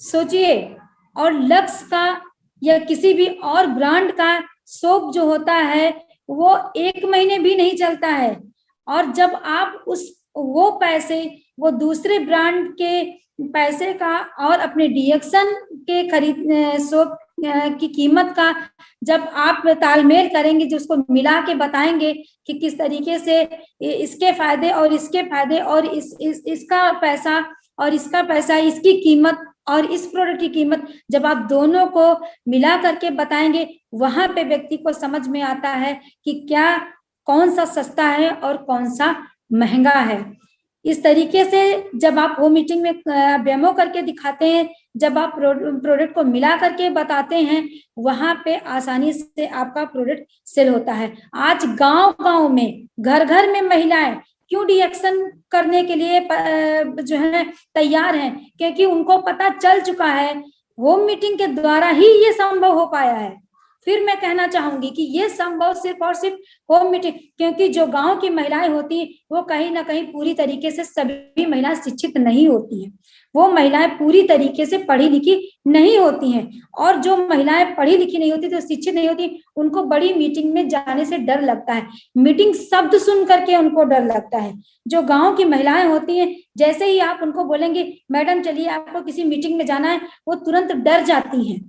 Speaker 2: सोचिए। और लक्स का या किसी भी और ब्रांड का सोप जो होता है वो 1 महीने भी नहीं चलता है। और जब आप वो पैसे, वो दूसरे ब्रांड के पैसे का और अपने डीएक्सएन के खरीद सोप की कीमत का जब आप तालमेल करेंगे, जो उसको मिला के बताएंगे कि किस तरीके से इसके फायदे और इसके फायदे और इसका पैसा और इसका पैसा, इसकी कीमत और इस प्रोडक्ट की कीमत, जब आप दोनों को मिला करके बताएंगे, वहां पे व्यक्ति को समझ में आता है कि क्या, कौन सा सस्ता है और कौन सा महंगा है। इस तरीके से जब आप होम मीटिंग में डेमो करके दिखाते हैं, जब आप प्रोडक्ट को मिला करके बताते हैं, वहां पे आसानी से आपका प्रोडक्ट सेल होता है। आज गांव गांव में, घर घर में महिलाएं क्यों डीएक्सएन करने के लिए जो है तैयार हैं? क्योंकि उनको पता चल चुका है, होम मीटिंग के द्वारा ही ये संभव हो पाया है। फिर मैं कहना चाहूंगी कि ये संभव सिर्फ और सिर्फ होम मीटिंग, क्योंकि जो गांव की महिलाएं होती हैं वो कहीं ना कहीं पूरी तरीके से, सभी महिलाएं शिक्षित नहीं होती हैं, वो महिलाएं पूरी तरीके से पढ़ी लिखी नहीं होती हैं। और जो महिलाएं पढ़ी लिखी नहीं होती, तो शिक्षित नहीं होती, उनको बड़ी मीटिंग में जाने से डर लगता है, मीटिंग शब्द सुन करके उनको डर लगता है। जो गांव की महिलाएं होती हैं, जैसे ही आप उनको बोलेंगे मैडम चलिए आपको किसी मीटिंग में जाना है, वो तुरंत डर जाती हैं,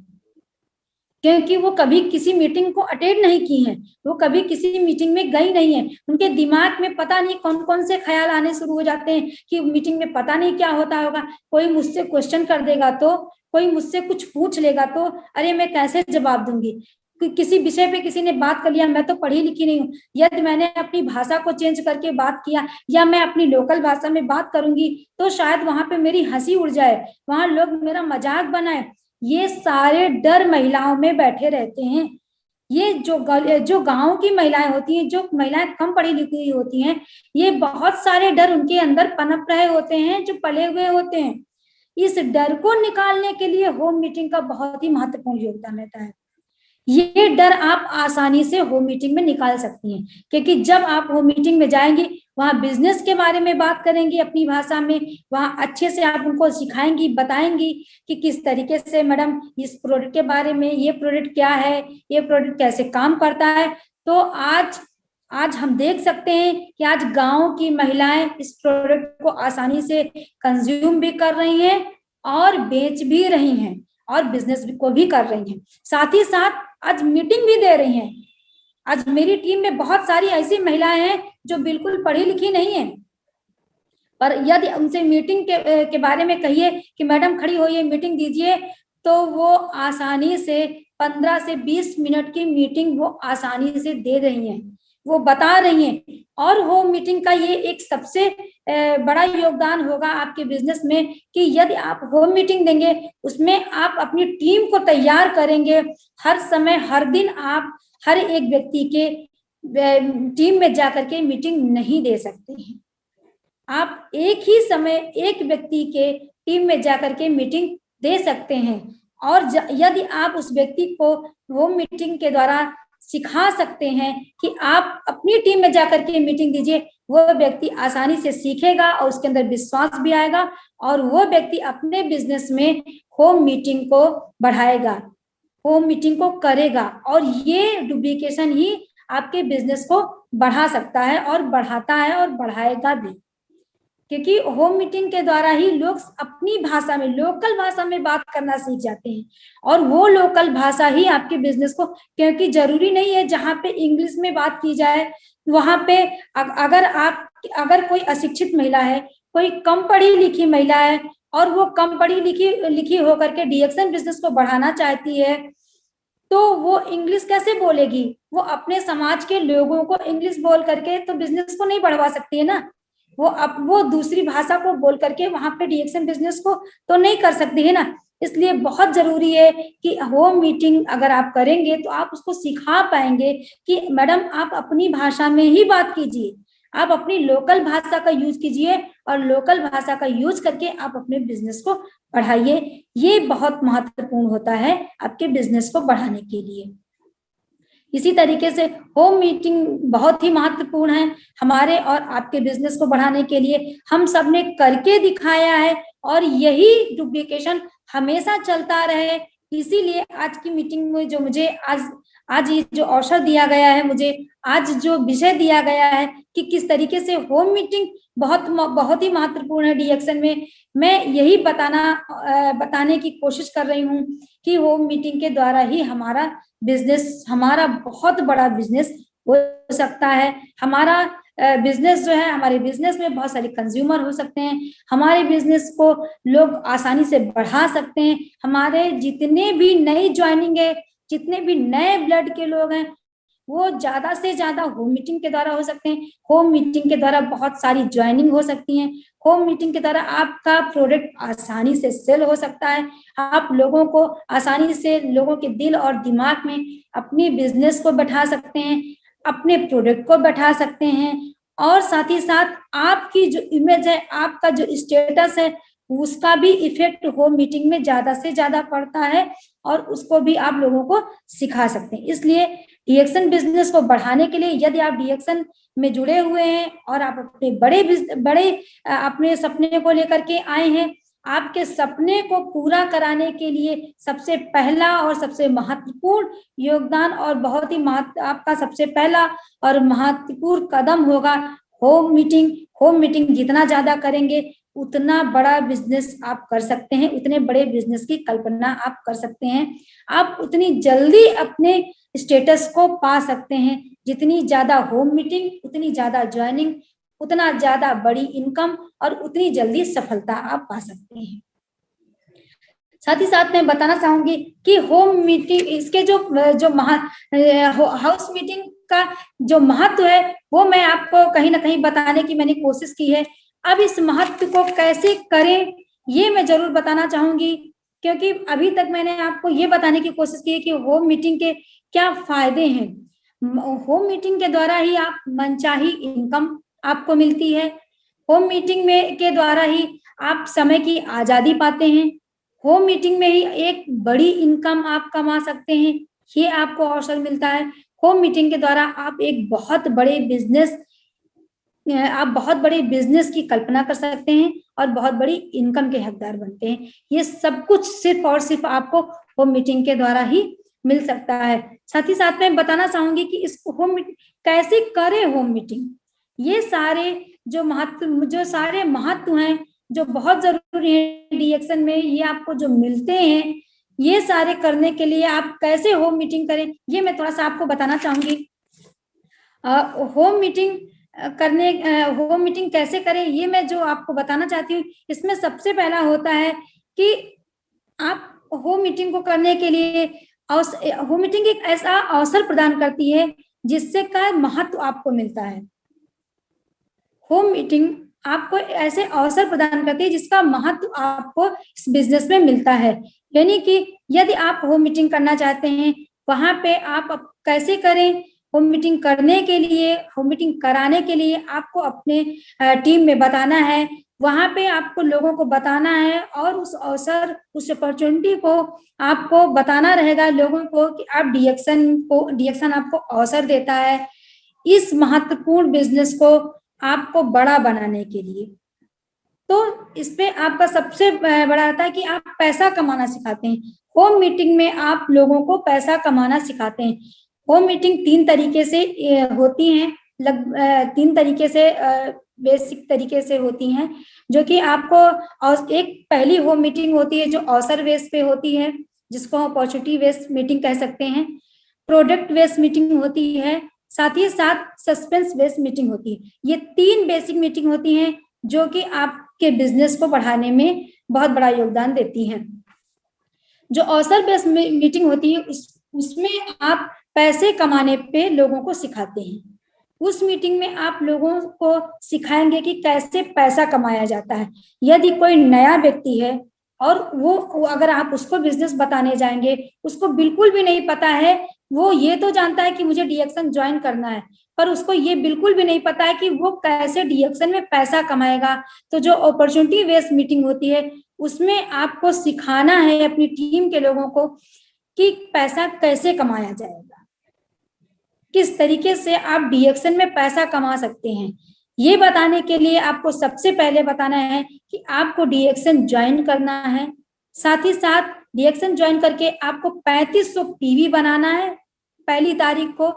Speaker 2: क्योंकि वो कभी किसी मीटिंग को अटेंड नहीं की है, वो कभी किसी मीटिंग में गई नहीं है। उनके दिमाग में पता नहीं कौन कौन से ख्याल आने शुरू हो जाते हैं कि मीटिंग में पता नहीं क्या होता होगा, कोई मुझसे क्वेश्चन कर देगा तो, कोई मुझसे कुछ पूछ लेगा तो अरे मैं कैसे जवाब दूंगी, किसी विषय पे किसी ने बात कर लिया, मैं तो पढ़ी लिखी नहीं हूँ, यदि मैंने अपनी भाषा को चेंज करके बात किया या मैं अपनी लोकल भाषा में बात करूंगी तो शायद वहां पे मेरी हंसी उड़ जाए, वहां लोग मेरा मजाक बनाए। ये सारे डर महिलाओं में बैठे रहते हैं। ये जो गांव की महिलाएं होती हैं, जो महिलाएं कम पढ़ी लिखी होती हैं, ये बहुत सारे डर उनके अंदर पनप रहे होते हैं, जो पले हुए होते हैं। इस डर को निकालने के लिए होम मीटिंग का बहुत ही महत्वपूर्ण योगदान रहता है। ये डर आप आसानी से होम मीटिंग में निकाल सकती हैं, क्योंकि जब आप होम मीटिंग में जाएंगे, वहां बिजनेस के बारे में बात करेंगी अपनी भाषा में, वहां अच्छे से आप उनको सिखाएंगी, बताएंगी कि किस तरीके से मैडम इस प्रोडक्ट के बारे में, ये प्रोडक्ट क्या है, ये प्रोडक्ट कैसे काम करता है। तो आज हम देख सकते हैं कि आज गांव की महिलाएं इस प्रोडक्ट को आसानी से कंज्यूम भी कर रही हैं और बेच भी रही हैं और बिजनेस को भी कर रही हैं, साथ ही साथ आज मीटिंग भी दे रही हैं। आज मेरी टीम में बहुत सारी ऐसी महिलाएं हैं जो बिल्कुल पढ़ी लिखी नहीं है, पर यदि उनसे मीटिंग के बारे में कहिए कि मैडम खड़ी होइए मीटिंग दीजिए, तो वो आसानी से 15 से 20 मिनट की मीटिंग वो आसानी से दे रही हैं, वो बता रही हैं। और होम मीटिंग का ये एक सबसे बड़ा योगदान होगा आपके बिजनेस में कि यदि आप होम मीटिंग देंगे, उसमें आप अपनी टीम को तैयार करेंगे। हर समय हर दिन आप हर एक व्यक्ति के टीम में जाकर के मीटिंग नहीं दे सकते हैं। आप एक ही समय एक व्यक्ति के टीम में जाकर के मीटिंग दे सकते हैं, और यदि आप उस व्यक्ति को होम मीटिंग के द्वारा सिखा सकते हैं कि आप अपनी टीम में जाकर के मीटिंग दीजिए, वो व्यक्ति आसानी से सीखेगा और उसके अंदर विश्वास भी आएगा और वो व्यक्ति अपने बिजनेस में होम मीटिंग को बढ़ाएगा, होम मीटिंग को करेगा। और ये डुप्लीकेशन ही आपके बिजनेस को बढ़ा सकता है और बढ़ाता है और बढ़ाएगा भी। क्योंकि होम मीटिंग के द्वारा ही लोग अपनी भाषा में, लोकल भाषा में बात करना सीख जाते हैं, और वो लोकल भाषा ही आपके बिजनेस को, क्योंकि जरूरी नहीं है जहाँ पे इंग्लिश में बात की जाए वहां पे अगर कोई अशिक्षित महिला है, कोई कम पढ़ी लिखी महिला है और वो कम पढ़ी लिखी होकर के डीएक्शन बिजनेस को बढ़ाना चाहती है, तो वो इंग्लिश कैसे बोलेगी? वो अपने समाज के लोगों को इंग्लिश बोल करके तो बिजनेस को नहीं बढ़वा सकती है ना। वो दूसरी भाषा को बोल करके वहां पे डीएक्शन बिजनेस को तो नहीं कर सकती है ना। इसलिए बहुत जरूरी है कि होम मीटिंग अगर आप करेंगे तो आप उसको सिखा पाएंगे कि मैडम आप अपनी भाषा में ही बात कीजिए, आप अपनी लोकल भाषा का यूज कीजिए और लोकल भाषा का यूज करके आप अपने बिजनेस को बढ़ाइए। ये बहुत महत्वपूर्ण होता है आपके बिजनेस को बढ़ाने के लिए। इसी तरीके से होम मीटिंग बहुत ही महत्वपूर्ण है हमारे और आपके बिजनेस को बढ़ाने के लिए। हम सब ने करके दिखाया है और यही डुप्लीकेशन हमेशा चलता रहे। इसीलिए आज की मीटिंग में जो मुझे आज ये जो अवसर दिया गया है, मुझे आज जो विषय दिया गया है कि किस तरीके से होम मीटिंग बहुत ही महत्वपूर्ण है डीएक्शन में, मैं यही बताने की कोशिश कर रही हूँ कि होम मीटिंग के द्वारा ही हमारा बहुत बड़ा बिजनेस हो सकता है। हमारा बिजनेस जो है, हमारे बिजनेस में बहुत सारे कंज्यूमर हो सकते हैं, हमारे बिजनेस को लोग आसानी से बढ़ा सकते हैं। हमारे जितने भी नई ज्वाइनिंग है, जितने भी नए ब्लड के लोग हैं, वो ज्यादा से ज्यादा होम मीटिंग के द्वारा हो सकते हैं। होम मीटिंग के द्वारा बहुत सारी ज्वाइनिंग हो सकती है। होम मीटिंग के द्वारा आपका प्रोडक्ट आसानी से सेल हो सकता है। आप लोगों को आसानी से लोगों के दिल और दिमाग में अपनी बिजनेस को बैठा सकते हैं, अपने प्रोडक्ट को बैठा सकते हैं, और साथ ही साथ आपकी जो इमेज है, आपका जो स्टेटस है, उसका भी इफेक्ट होम मीटिंग में ज्यादा से ज्यादा पड़ता है और उसको भी आप लोगों को सिखा सकते हैं। इसलिए डीएक्शन बिजनेस को बढ़ाने के लिए यदि आप डीएक्शन में जुड़े हुए हैं और आप अपने बड़े अपने सपने को लेकर के आए हैं, आपके सपने को पूरा कराने के लिए सबसे पहला और सबसे महत्वपूर्ण योगदान और बहुत ही आपका सबसे पहला और महत्वपूर्ण कदम होगा होम मीटिंग। होम मीटिंग जितना ज्यादा करेंगे उतना बड़ा बिजनेस आप कर सकते हैं, उतने बड़े बिजनेस की कल्पना आप कर सकते हैं। आप उतनी जल्दी अपने स्टेटस को पा सकते हैं। जितनी ज्यादा होम मीटिंग, उतनी ज्यादा ज्वाइनिंग, उतना ज्यादा बड़ी इनकम और उतनी जल्दी सफलता आप पा सकते हैं। साथ ही साथ मैं बताना चाहूंगी कि होम मीटिंग इसके जो हाउस मीटिंग का जो महत्व है वो मैं आपको कहीं ना कहीं बताने की मैंने कोशिश की है। अब इस महत्व को कैसे करें ये मैं जरूर बताना चाहूंगी, क्योंकि अभी तक मैंने आपको ये बताने की कोशिश की है कि होम मीटिंग के क्या फायदे हैं। होम मीटिंग के द्वारा ही आप मनचाही इनकम आपको मिलती है। होम मीटिंग में के द्वारा ही आप समय की आजादी पाते हैं। होम मीटिंग में ही एक बड़ी इनकम आप कमा सकते हैं, ये आपको अवसर मिलता है। होम मीटिंग के द्वारा आप बहुत बड़े बिजनेस की कल्पना कर सकते हैं और बहुत बड़ी इनकम के हकदार बनते हैं। ये सब कुछ सिर्फ और सिर्फ आपको होम मीटिंग के द्वारा ही मिल सकता है। साथ ही साथ मैं बताना चाहूंगी कि इस होम मीटिंग कैसे करें। होम मीटिंग ये सारे महत्व हैं जो बहुत जरूरी है डीएक्शन में, ये आपको जो मिलते हैं, ये सारे करने के लिए आप कैसे होम मीटिंग करें ये मैं थोड़ा सा आपको बताना चाहूंगी। होम मीटिंग कैसे करें ये मैं जो आपको बताना चाहती हूँ, इसमें सबसे पहला होता है कि आप होम मीटिंग को करने के लिए होम मीटिंग एक ऐसा अवसर प्रदान करती है जिससे का महत्व आपको मिलता है। होम मीटिंग आपको ऐसे अवसर प्रदान करती है जिसका महत्व आपको इस बिजनेस में मिलता है। यानी कि यदि आप होम मीटिंग करना चाहते हैं, वहां पे आप कैसे करें। होम मीटिंग करने के लिए, होम मीटिंग कराने के लिए आपको अपने टीम में बताना है, वहां पे आपको लोगों को बताना है और उस अपॉर्चुनिटी को आपको बताना रहेगा लोगों को कि आप डीएक्शन आपको अवसर देता है इस महत्वपूर्ण बिजनेस को आपको बड़ा बनाने के लिए। तो इसमें आपका सबसे बड़ा आता है कि आप पैसा कमाना सिखाते हैं। होम मीटिंग में आप लोगों को पैसा कमाना सिखाते हैं। होम मीटिंग 3 तरीके से होती हैं, 3 तरीके से बेसिक तरीके से होती हैं, जो कि आपको, और एक पहली होम मीटिंग होती है जो अवसर बेस पे होती है, जिसको हम अपॉर्चुनिटी बेस्ड मीटिंग कह सकते हैं। प्रोडक्ट बेस्ड मीटिंग होती है, साथ ही साथ सस्पेंस बेस्ड मीटिंग होती है। ये 3 बेसिक मीटिंग होती हैं जो कि आपके बिजनेस को बढ़ाने में बहुत बड़ा योगदान देती हैं। जो अवसर बेस्ड मीटिंग होती है उसमें आप पैसे कमाने पे लोगों को सिखाते हैं। उस मीटिंग में आप लोगों को सिखाएंगे कि कैसे पैसा कमाया जाता है। यदि कोई नया व्यक्ति है और वो अगर आप उसको बिजनेस बताने जाएंगे, उसको बिल्कुल भी नहीं पता है, वो ये तो जानता है कि मुझे डीएक्शन ज्वाइन करना है, पर उसको ये बिल्कुल भी नहीं पता है कि वो कैसे डीएक्शन में पैसा कमाएगा। तो जो अपॉर्चुनिटी बेस्ड मीटिंग होती है उसमें आपको सिखाना है अपनी टीम के लोगों को कि पैसा कैसे कमाया जाएगा, किस तरीके से आप डीएक्शन में पैसा कमा सकते हैं। ये बताने के लिए आपको सबसे पहले बताना है कि आपको डीएक्शन ज्वाइन करना है। साथ ही साथ डीएक्शन ज्वाइन करके आपको 3500 पीवी बनाना है। पहली तारीख को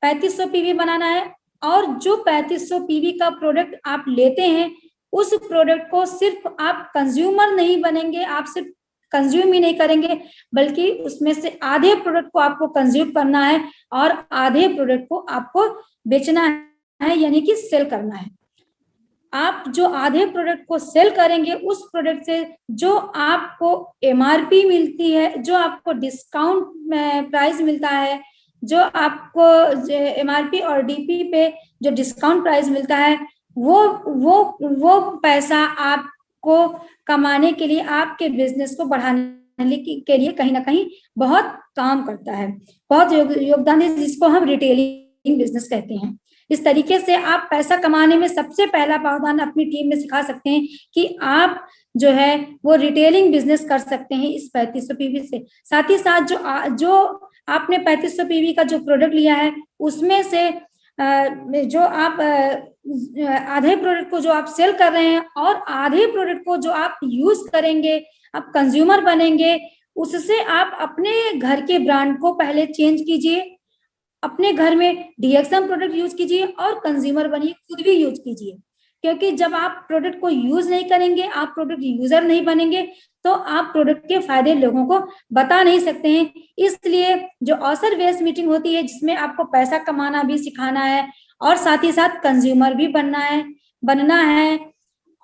Speaker 2: 3500 पीवी बनाना है, और जो 3500 पीवी का प्रोडक्ट आप लेते हैं उस प्रोडक्ट को सिर्फ आप कंज्यूमर नहीं बनेंगे, आप सिर्फ कंज्यूम ही नहीं करेंगे, बल्कि उसमें से आधे प्रोडक्ट को आपको कंज्यूम करना है और आधे प्रोडक्ट को आपको बेचना है, यानी कि सेल करना है। आप जो आधे प्रोडक्ट को सेल करेंगे उस प्रोडक्ट से जो आपको एमआरपी मिलती है, जो आपको डिस्काउंट प्राइस मिलता है, जो आपको एमआरपी और डीपी पे जो डिस्काउंट प्राइस मिलता है, वो पैसा आपको कमाने के लिए, आपके बिजनेस को बढ़ाने के लिए कहीं ना कहीं बहुत काम करता है, बहुत योगदान है, जिसको हम रिटेलिंग बिजनेस कहते हैं। इस तरीके से आप पैसा कमाने में सबसे पहला प्रावधान अपनी टीम में सिखा सकते हैं कि आप जो है वो रिटेलिंग बिजनेस कर सकते हैं इस 3500 पीवी से। साथ ही साथ जो आपने 3500 पीवी का जो प्रोडक्ट लिया है उसमें से जो आप आधे प्रोडक्ट को जो आप सेल कर रहे हैं और आधे प्रोडक्ट को जो आप यूज करेंगे, आप कंज्यूमर बनेंगे, उससे आप अपने घर के ब्रांड को पहले चेंज कीजिए, अपने घर में डीएक्शन प्रोडक्ट यूज कीजिए और कंज्यूमर बनिए, खुद भी यूज कीजिए। क्योंकि जब आप प्रोडक्ट को यूज नहीं करेंगे, आप प्रोडक्ट यूजर नहीं बनेंगे, तो आप प्रोडक्ट के फायदे लोगों को बता नहीं सकते हैं। इसलिए जो अवसर बेस्ड मीटिंग होती है जिसमें आपको पैसा कमाना भी सिखाना है और साथ ही साथ कंज्यूमर भी बनना है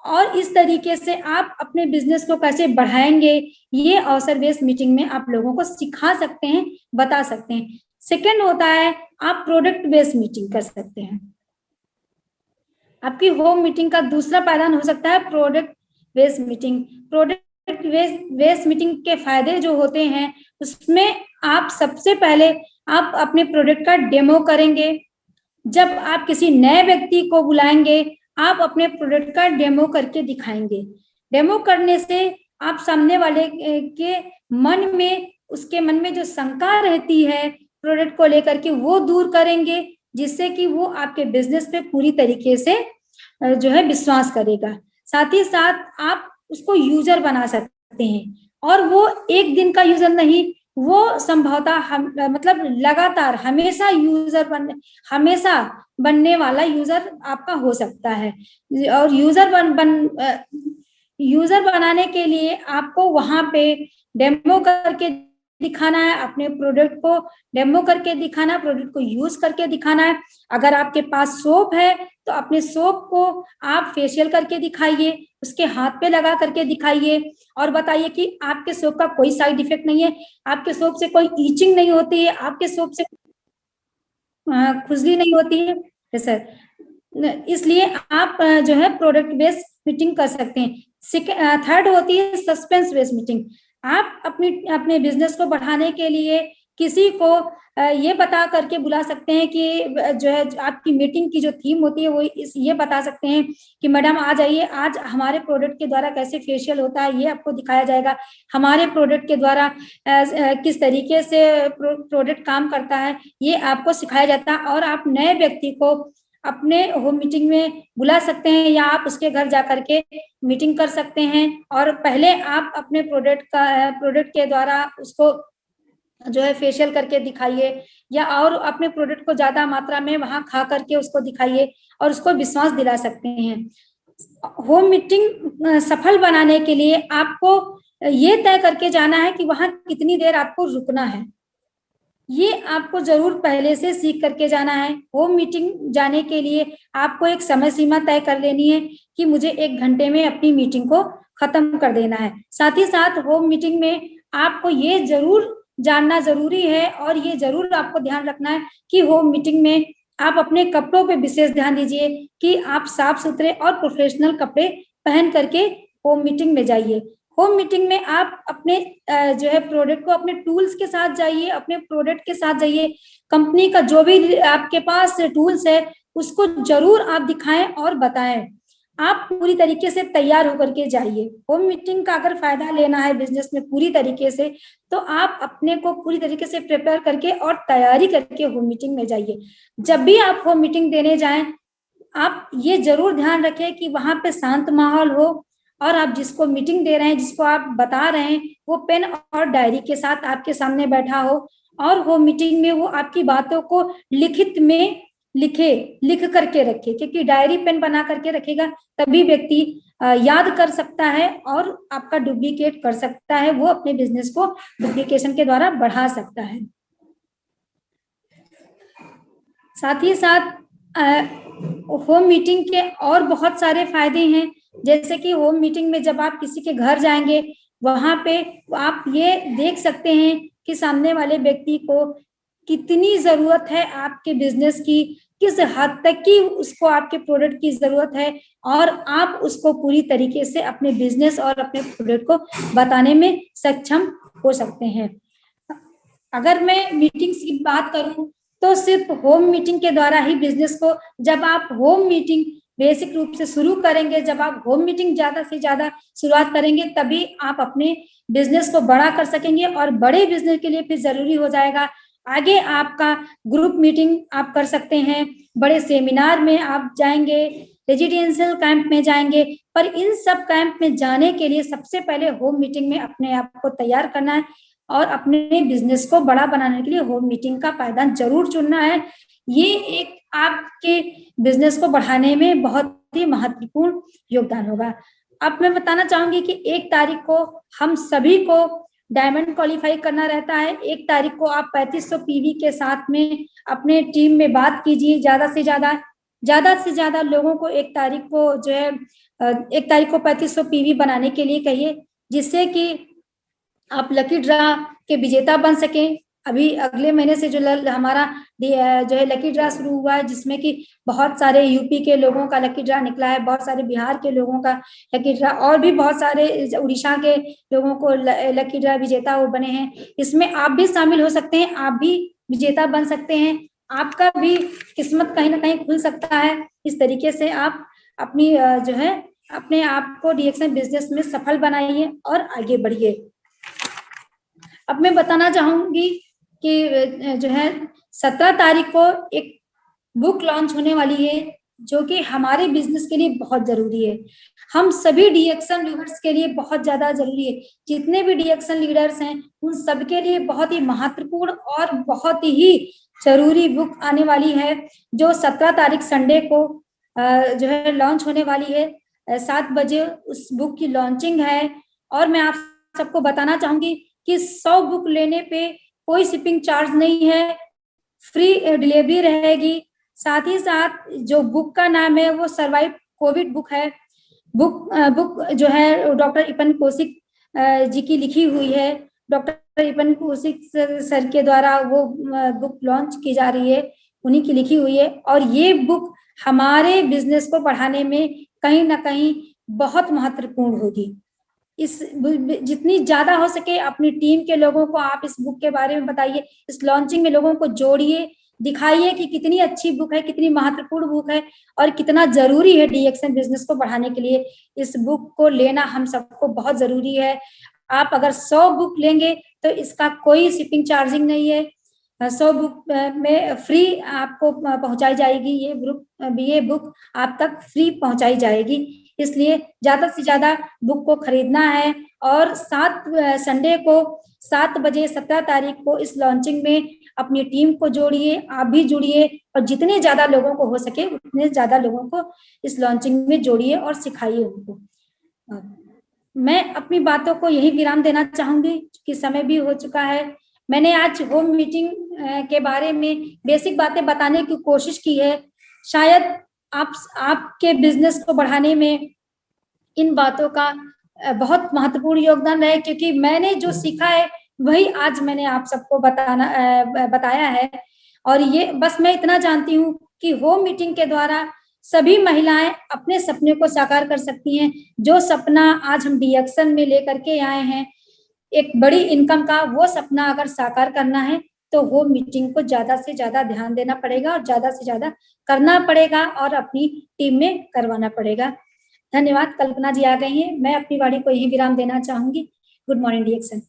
Speaker 2: और इस तरीके से आप अपने बिजनेस को कैसे बढ़ाएंगे, ये अवसर बेस्ड मीटिंग में आप लोगों को सिखा सकते हैं, बता सकते हैं। सेकेंड होता है आप प्रोडक्ट बेस्ड मीटिंग कर सकते हैं। आपकी होम मीटिंग का दूसरा पायदान हो सकता है product based meeting. Product based meeting के फायदे जो होते हैं उसमें आप सबसे पहले आप अपने प्रोडक्ट का डेमो करेंगे। जब आप किसी नए व्यक्ति को बुलाएंगे, आप अपने प्रोडक्ट का डेमो करके दिखाएंगे। डेमो करने से आप सामने वाले के उसके मन में जो शंका रहती है प्रोडक्ट को लेकर के, वो दूर करेंगे, जिससे कि वो आपके बिजनेस पे पूरी तरीके से जो है विश्वास करेगा। साथ ही साथ आप उसको यूजर बना सकते हैं, और वो एक दिन का यूजर नहीं, वो संभवतः मतलब लगातार हमेशा बनने वाला यूजर आपका हो सकता है। और यूजर बनाने के लिए आपको वहां पे डेमो करके दिखाना है, अपने प्रोडक्ट को डेमो करके दिखाना, प्रोडक्ट को यूज करके दिखाना है। अगर आपके पास सोप है तो अपने सोप को आप फेशियल करके दिखाइए, उसके हाथ पे लगा करके दिखाइए और बताइए कि आपके सोप का कोई साइड इफेक्ट नहीं है, आपके सोप से कोई ईचिंग नहीं होती है, आपके सोप से खुजली नहीं होती है सर। इसलिए आप जो है प्रोडक्ट बेस्ड मीटिंग कर सकते हैं। थर्ड होती है सस्पेंस बेस्ड मीटिंग। आप अपने बिजनेस को बढ़ाने के लिए किसी को ये बता करके बुला सकते हैं कि जो है आपकी मीटिंग की जो थीम होती है वो ये बता सकते हैं कि मैडम आ जाइए, आज हमारे प्रोडक्ट के द्वारा कैसे फेशियल होता है ये आपको दिखाया जाएगा, हमारे प्रोडक्ट के द्वारा किस तरीके से प्रोडक्ट काम करता है ये आपको सिखाया जाता है। और आप नए व्यक्ति को अपने होम मीटिंग में बुला सकते हैं या आप उसके घर जाकर के मीटिंग कर सकते हैं, और पहले आप अपने प्रोडक्ट के द्वारा उसको जो है फेशियल करके दिखाइए, या और अपने प्रोडक्ट को ज्यादा मात्रा में वहां खा करके उसको दिखाइए और उसको विश्वास दिला सकते हैं। होम मीटिंग सफल बनाने के लिए आपको ये तय करके जाना है कि वहां कितनी देर आपको रुकना है, ये आपको जरूर पहले से सीख करके जाना है। होम मीटिंग जाने के लिए आपको एक समय सीमा तय कर लेनी है कि मुझे 1 घंटे में अपनी मीटिंग को खत्म कर देना है। साथ ही साथ होम मीटिंग में आपको ये जरूर जानना जरूरी है और ये जरूर आपको ध्यान रखना है कि होम मीटिंग में आप अपने कपड़ों पे विशेष ध्यान दीजिए कि आप साफ सुथरे और प्रोफेशनल कपड़े पहन करके होम मीटिंग में जाइए। होम मीटिंग में आप अपने जो है प्रोडक्ट को अपने टूल्स के साथ जाइए, अपने प्रोडक्ट के साथ जाइए। कंपनी का जो भी आपके पास टूल्स है उसको जरूर आप दिखाएं और बताएं। आप पूरी तरीके से तैयार होकर के जाइए। होम मीटिंग का अगर फायदा लेना है बिजनेस में पूरी तरीके से, तो आप अपने को पूरी तरीके से प्रिपेयर करके और तैयारी करके होम मीटिंग में जाइए। जब भी आप होम मीटिंग देने जाएं, आप ये जरूर ध्यान रखें कि वहां पे शांत माहौल हो और आप जिसको मीटिंग दे रहे हैं, जिसको आप बता रहे हैं, वो पेन और डायरी के साथ आपके सामने बैठा हो और वो मीटिंग में वो आपकी बातों को लिखित में लिख करके रखे, क्योंकि डायरी पेन बना करके रखेगा तभी व्यक्ति याद कर सकता है और आपका डुप्लीकेट कर सकता है, वो अपने बिजनेस को डुप्लीकेशन के द्वारा बढ़ा सकता है। साथ ही साथ होम मीटिंग के और बहुत सारे फायदे हैं, जैसे कि होम मीटिंग में जब आप किसी के घर जाएंगे, वहां पे आप ये देख सकते हैं कि सामने वाले व्यक्ति को कितनी जरूरत है आपके बिजनेस की, किस हद तक की उसको आपके प्रोडक्ट की जरूरत है, और आप उसको पूरी तरीके से अपने बिजनेस और अपने प्रोडक्ट को बताने में सक्षम हो सकते हैं। अगर मैं मीटिंग्स की बात करूं तो सिर्फ होम मीटिंग के द्वारा ही बिजनेस को, जब आप होम मीटिंग बेसिक रूप से शुरू करेंगे, जब आप होम मीटिंग ज्यादा से ज्यादा शुरुआत करेंगे, तभी आप अपने बिजनेस को बड़ा कर सकेंगे। और बड़े बिजनेस के लिए फिर जरूरी हो जाएगा आगे आपका ग्रुप मीटिंग आप कर सकते हैं, बड़े सेमिनार में आप जाएंगे, रेजिडेंशियल कैंप में जाएंगे। पर इन सब कैंप में जाने के लिए सबसे पहले होम मीटिंग में अपने आप को तैयार करना है और अपने बिजनेस को बड़ा बनाने के लिए होम मीटिंग का पायदान जरूर चुनना है। ये एक आपके बिजनेस को बढ़ाने में बहुत ही महत्वपूर्ण योगदान होगा। अब मैं बताना चाहूंगी कि 1 तारीख को हम सभी को डायमंड क्वालिफाई करना रहता है। 1 तारीख को आप 3500 पीवी के साथ में अपने टीम में बात कीजिए, ज्यादा से ज्यादा लोगों को 1 तारीख को जो है 1 तारीख को 3500 पीवी बनाने के लिए कहिए, जिससे कि आप लकी ड्रा के विजेता बन सकें। अभी अगले महीने से जो हमारा जो है लकी ड्रा शुरू हुआ है, जिसमें कि बहुत सारे यूपी के लोगों का लकी ड्रा निकला है, बहुत सारे बिहार के लोगों का लकी ड्रा, और भी बहुत सारे उड़ीसा के लोगों को लकी ड्रा विजेता वो बने हैं। इसमें आप भी शामिल हो सकते हैं, आप भी विजेता बन सकते हैं, आपका भी किस्मत कहीं ना कहीं खुल सकता है। इस तरीके से आप अपनी जो है अपने आप को डीएक्सएन बिजनेस में सफल बनाइए और आगे बढ़िए। अब मैं बताना चाहूंगी कि जो है 17 तारीख को एक बुक लॉन्च होने वाली है, जो कि हमारे बिजनेस के लिए बहुत जरूरी है। हम सभी डीएक्शन लीडर्स के लिए बहुत ज्यादा जरूरी है। जितने भी डीएक्शन लीडर्स हैं उन सबके लिए बहुत ही महत्वपूर्ण और बहुत ही जरूरी बुक आने वाली है, जो 17 तारीख संडे को जो है लॉन्च होने वाली है। 7 बजे उस बुक की लॉन्चिंग है। और मैं आप सबको बताना चाहूंगी कि 100 बुक लेने पे कोई शिपिंग चार्ज नहीं है, फ्री डिलीवरी रहेगी। साथ ही साथ जो बुक का नाम है वो सर्वाइव कोविड बुक है। बुक जो है डॉक्टर इपन कौशिक जी की लिखी हुई है। डॉक्टर इपन कौशिक सर के द्वारा वो बुक लॉन्च की जा रही है, उन्हीं की लिखी हुई है। और ये बुक हमारे बिजनेस को बढ़ाने में कहीं ना कहीं बहुत महत्वपूर्ण होगी। इस जितनी ज्यादा हो सके अपनी टीम के लोगों को आप इस बुक के बारे में बताइए, इस लॉन्चिंग में लोगों को जोड़िए, दिखाइए कि कितनी अच्छी बुक है, कितनी महत्वपूर्ण बुक है और कितना जरूरी है डीएक्शन बिजनेस को बढ़ाने के लिए। इस बुक को लेना हम सबको बहुत जरूरी है। आप अगर 100 बुक लेंगे तो इसका कोई शिपिंग चार्जिंग नहीं है, 100 बुक में फ्री आपको पहुंचाई जाएगी। ये बुक आप तक फ्री पहुंचाई जाएगी। इसलिए ज्यादा से ज्यादा बुक को खरीदना है। और 7 संडे को 7 बजे 17 तारीख को इस लॉन्चिंग में अपनी टीम को जोड़िए, आप भी जुड़िए और जितने ज्यादा लोगों को हो सके उतने ज्यादा लोगों को इस लॉन्चिंग में जोड़िए और सिखाइए उनको। मैं अपनी बातों को यही विराम देना चाहूंगी कि समय भी हो चुका है। मैंने आज होम मीटिंग के बारे में बेसिक बातें बताने की कोशिश की है। शायद आपके बिजनेस को बढ़ाने में इन बातों का बहुत महत्वपूर्ण योगदान रहे, क्योंकि मैंने जो सीखा है वही आज मैंने आप सबको बताया है। और ये बस मैं इतना जानती हूँ कि होम मीटिंग के द्वारा सभी महिलाएं अपने सपने को साकार कर सकती हैं। जो सपना आज हम डीएक्शन में लेकर के आए हैं, एक बड़ी इनकम का, वो सपना अगर साकार करना है तो होम मीटिंग को ज्यादा से ज्यादा ध्यान देना पड़ेगा और ज्यादा से ज्यादा करना पड़ेगा और अपनी टीम में करवाना पड़ेगा। धन्यवाद। कल्पना जी आ गई हैं, मैं अपनी वाणी को यही विराम देना चाहूंगी। Good morning DXN.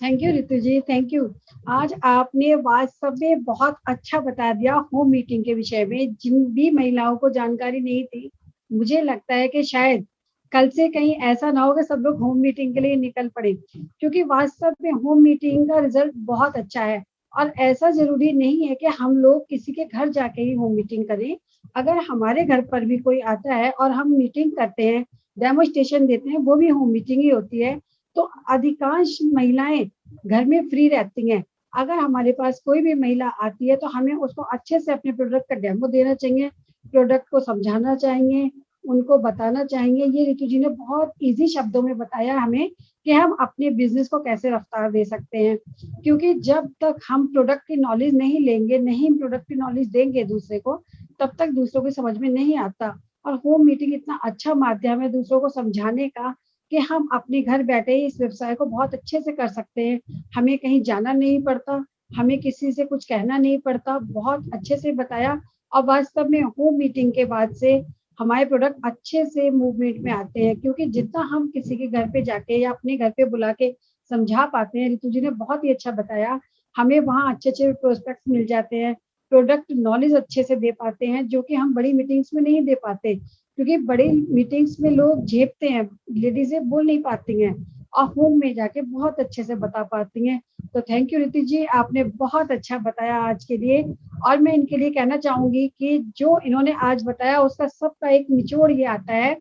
Speaker 1: Thank you Ritu ji, thank you. आज आपने वास्तव में बहुत अच्छा बता दिया होम मीटिंग के विषय में। जिन भी महिलाओं को जानकारी नहीं थी, मुझे लगता है कि शायद कल से कहीं ऐसा ना हो कि सब लोग होम मीटिंग के लिए निकल पड़े, क्योंकि वास्तव में होम मीटिंग का रिजल्ट बहुत अच्छा है। और ऐसा जरूरी नहीं है कि हम लोग किसी के घर जाके ही होम मीटिंग करें। अगर हमारे घर पर भी कोई आता है और हम मीटिंग करते हैं, डेमोस्ट्रेशन देते हैं, वो भी होम मीटिंग ही होती है। तो अधिकांश महिलाएं घर में फ्री रहती हैं। अगर हमारे पास कोई भी महिला आती है तो हमें उसको अच्छे से अपने प्रोडक्ट का डेमो देना चाहिए, प्रोडक्ट को समझाना चाहिए, उनको बताना चाहिए। ये रितु जी ने बहुत इजी शब्दों में बताया हमें कि हम अपने बिजनेस को कैसे रफ्तार दे सकते हैं। क्योंकि जब तक हम प्रोडक्ट की नॉलेज नहीं लेंगे, नहीं प्रोडक्ट की नॉलेज देंगे दूसरे को, तब तक दूसरों को समझ में नहीं आता। और होम मीटिंग इतना अच्छा माध्यम है दूसरों को समझाने का कि हम अपने घर बैठे ही इस व्यवसाय को बहुत अच्छे से कर सकते हैं। हमें कहीं जाना नहीं पड़ता, हमें किसी से कुछ कहना नहीं पड़ता। बहुत अच्छे से बताया। और वास्तव में होम मीटिंग के बाद से हमारे प्रोडक्ट अच्छे से मूवमेंट में आते हैं, क्योंकि जितना हम किसी के घर पे जाके या अपने घर पे बुला के समझा पाते हैं, रितु जी ने बहुत ही अच्छा बताया, हमें वहाँ अच्छे अच्छे प्रोस्पेक्ट मिल जाते हैं, प्रोडक्ट नॉलेज अच्छे से दे पाते हैं, जो कि हम बड़ी मीटिंग्स में नहीं दे पाते। क्योंकि बड़ी मीटिंग्स में लोग झेपते हैं, लेडीजें बोल नहीं पाती हैं, और होम में जाके बहुत अच्छे से बता पाती हैं। तो थैंक यू रितु जी, आपने बहुत अच्छा बताया आज के लिए। और मैं इनके लिए कहना चाहूंगी कि जो इन्होंने आज बताया उसका सबका एक निचोड़ ये आता है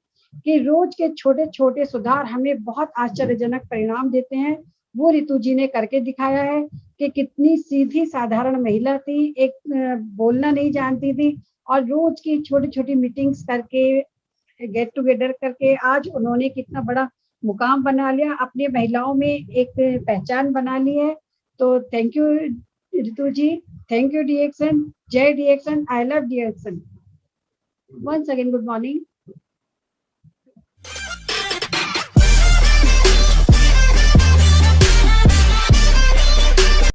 Speaker 1: कि रोज के छोटे छोटे सुधार हमें बहुत आश्चर्यजनक परिणाम देते हैं। वो रितु जी ने करके दिखाया है कि कितनी सीधी साधारण महिला थी, एक बोलना नहीं जानती थी, और रोज की छोटी छोटी मीटिंग्स करके, गेट टुगेदर करके आज उन्होंने कितना बड़ा मुकाम बना लिया, अपने महिलाओं में एक पहचान बना ली है। तो thank you Ritu ji, thank you DXN. जय DXN, I love DXN. Once again good morning.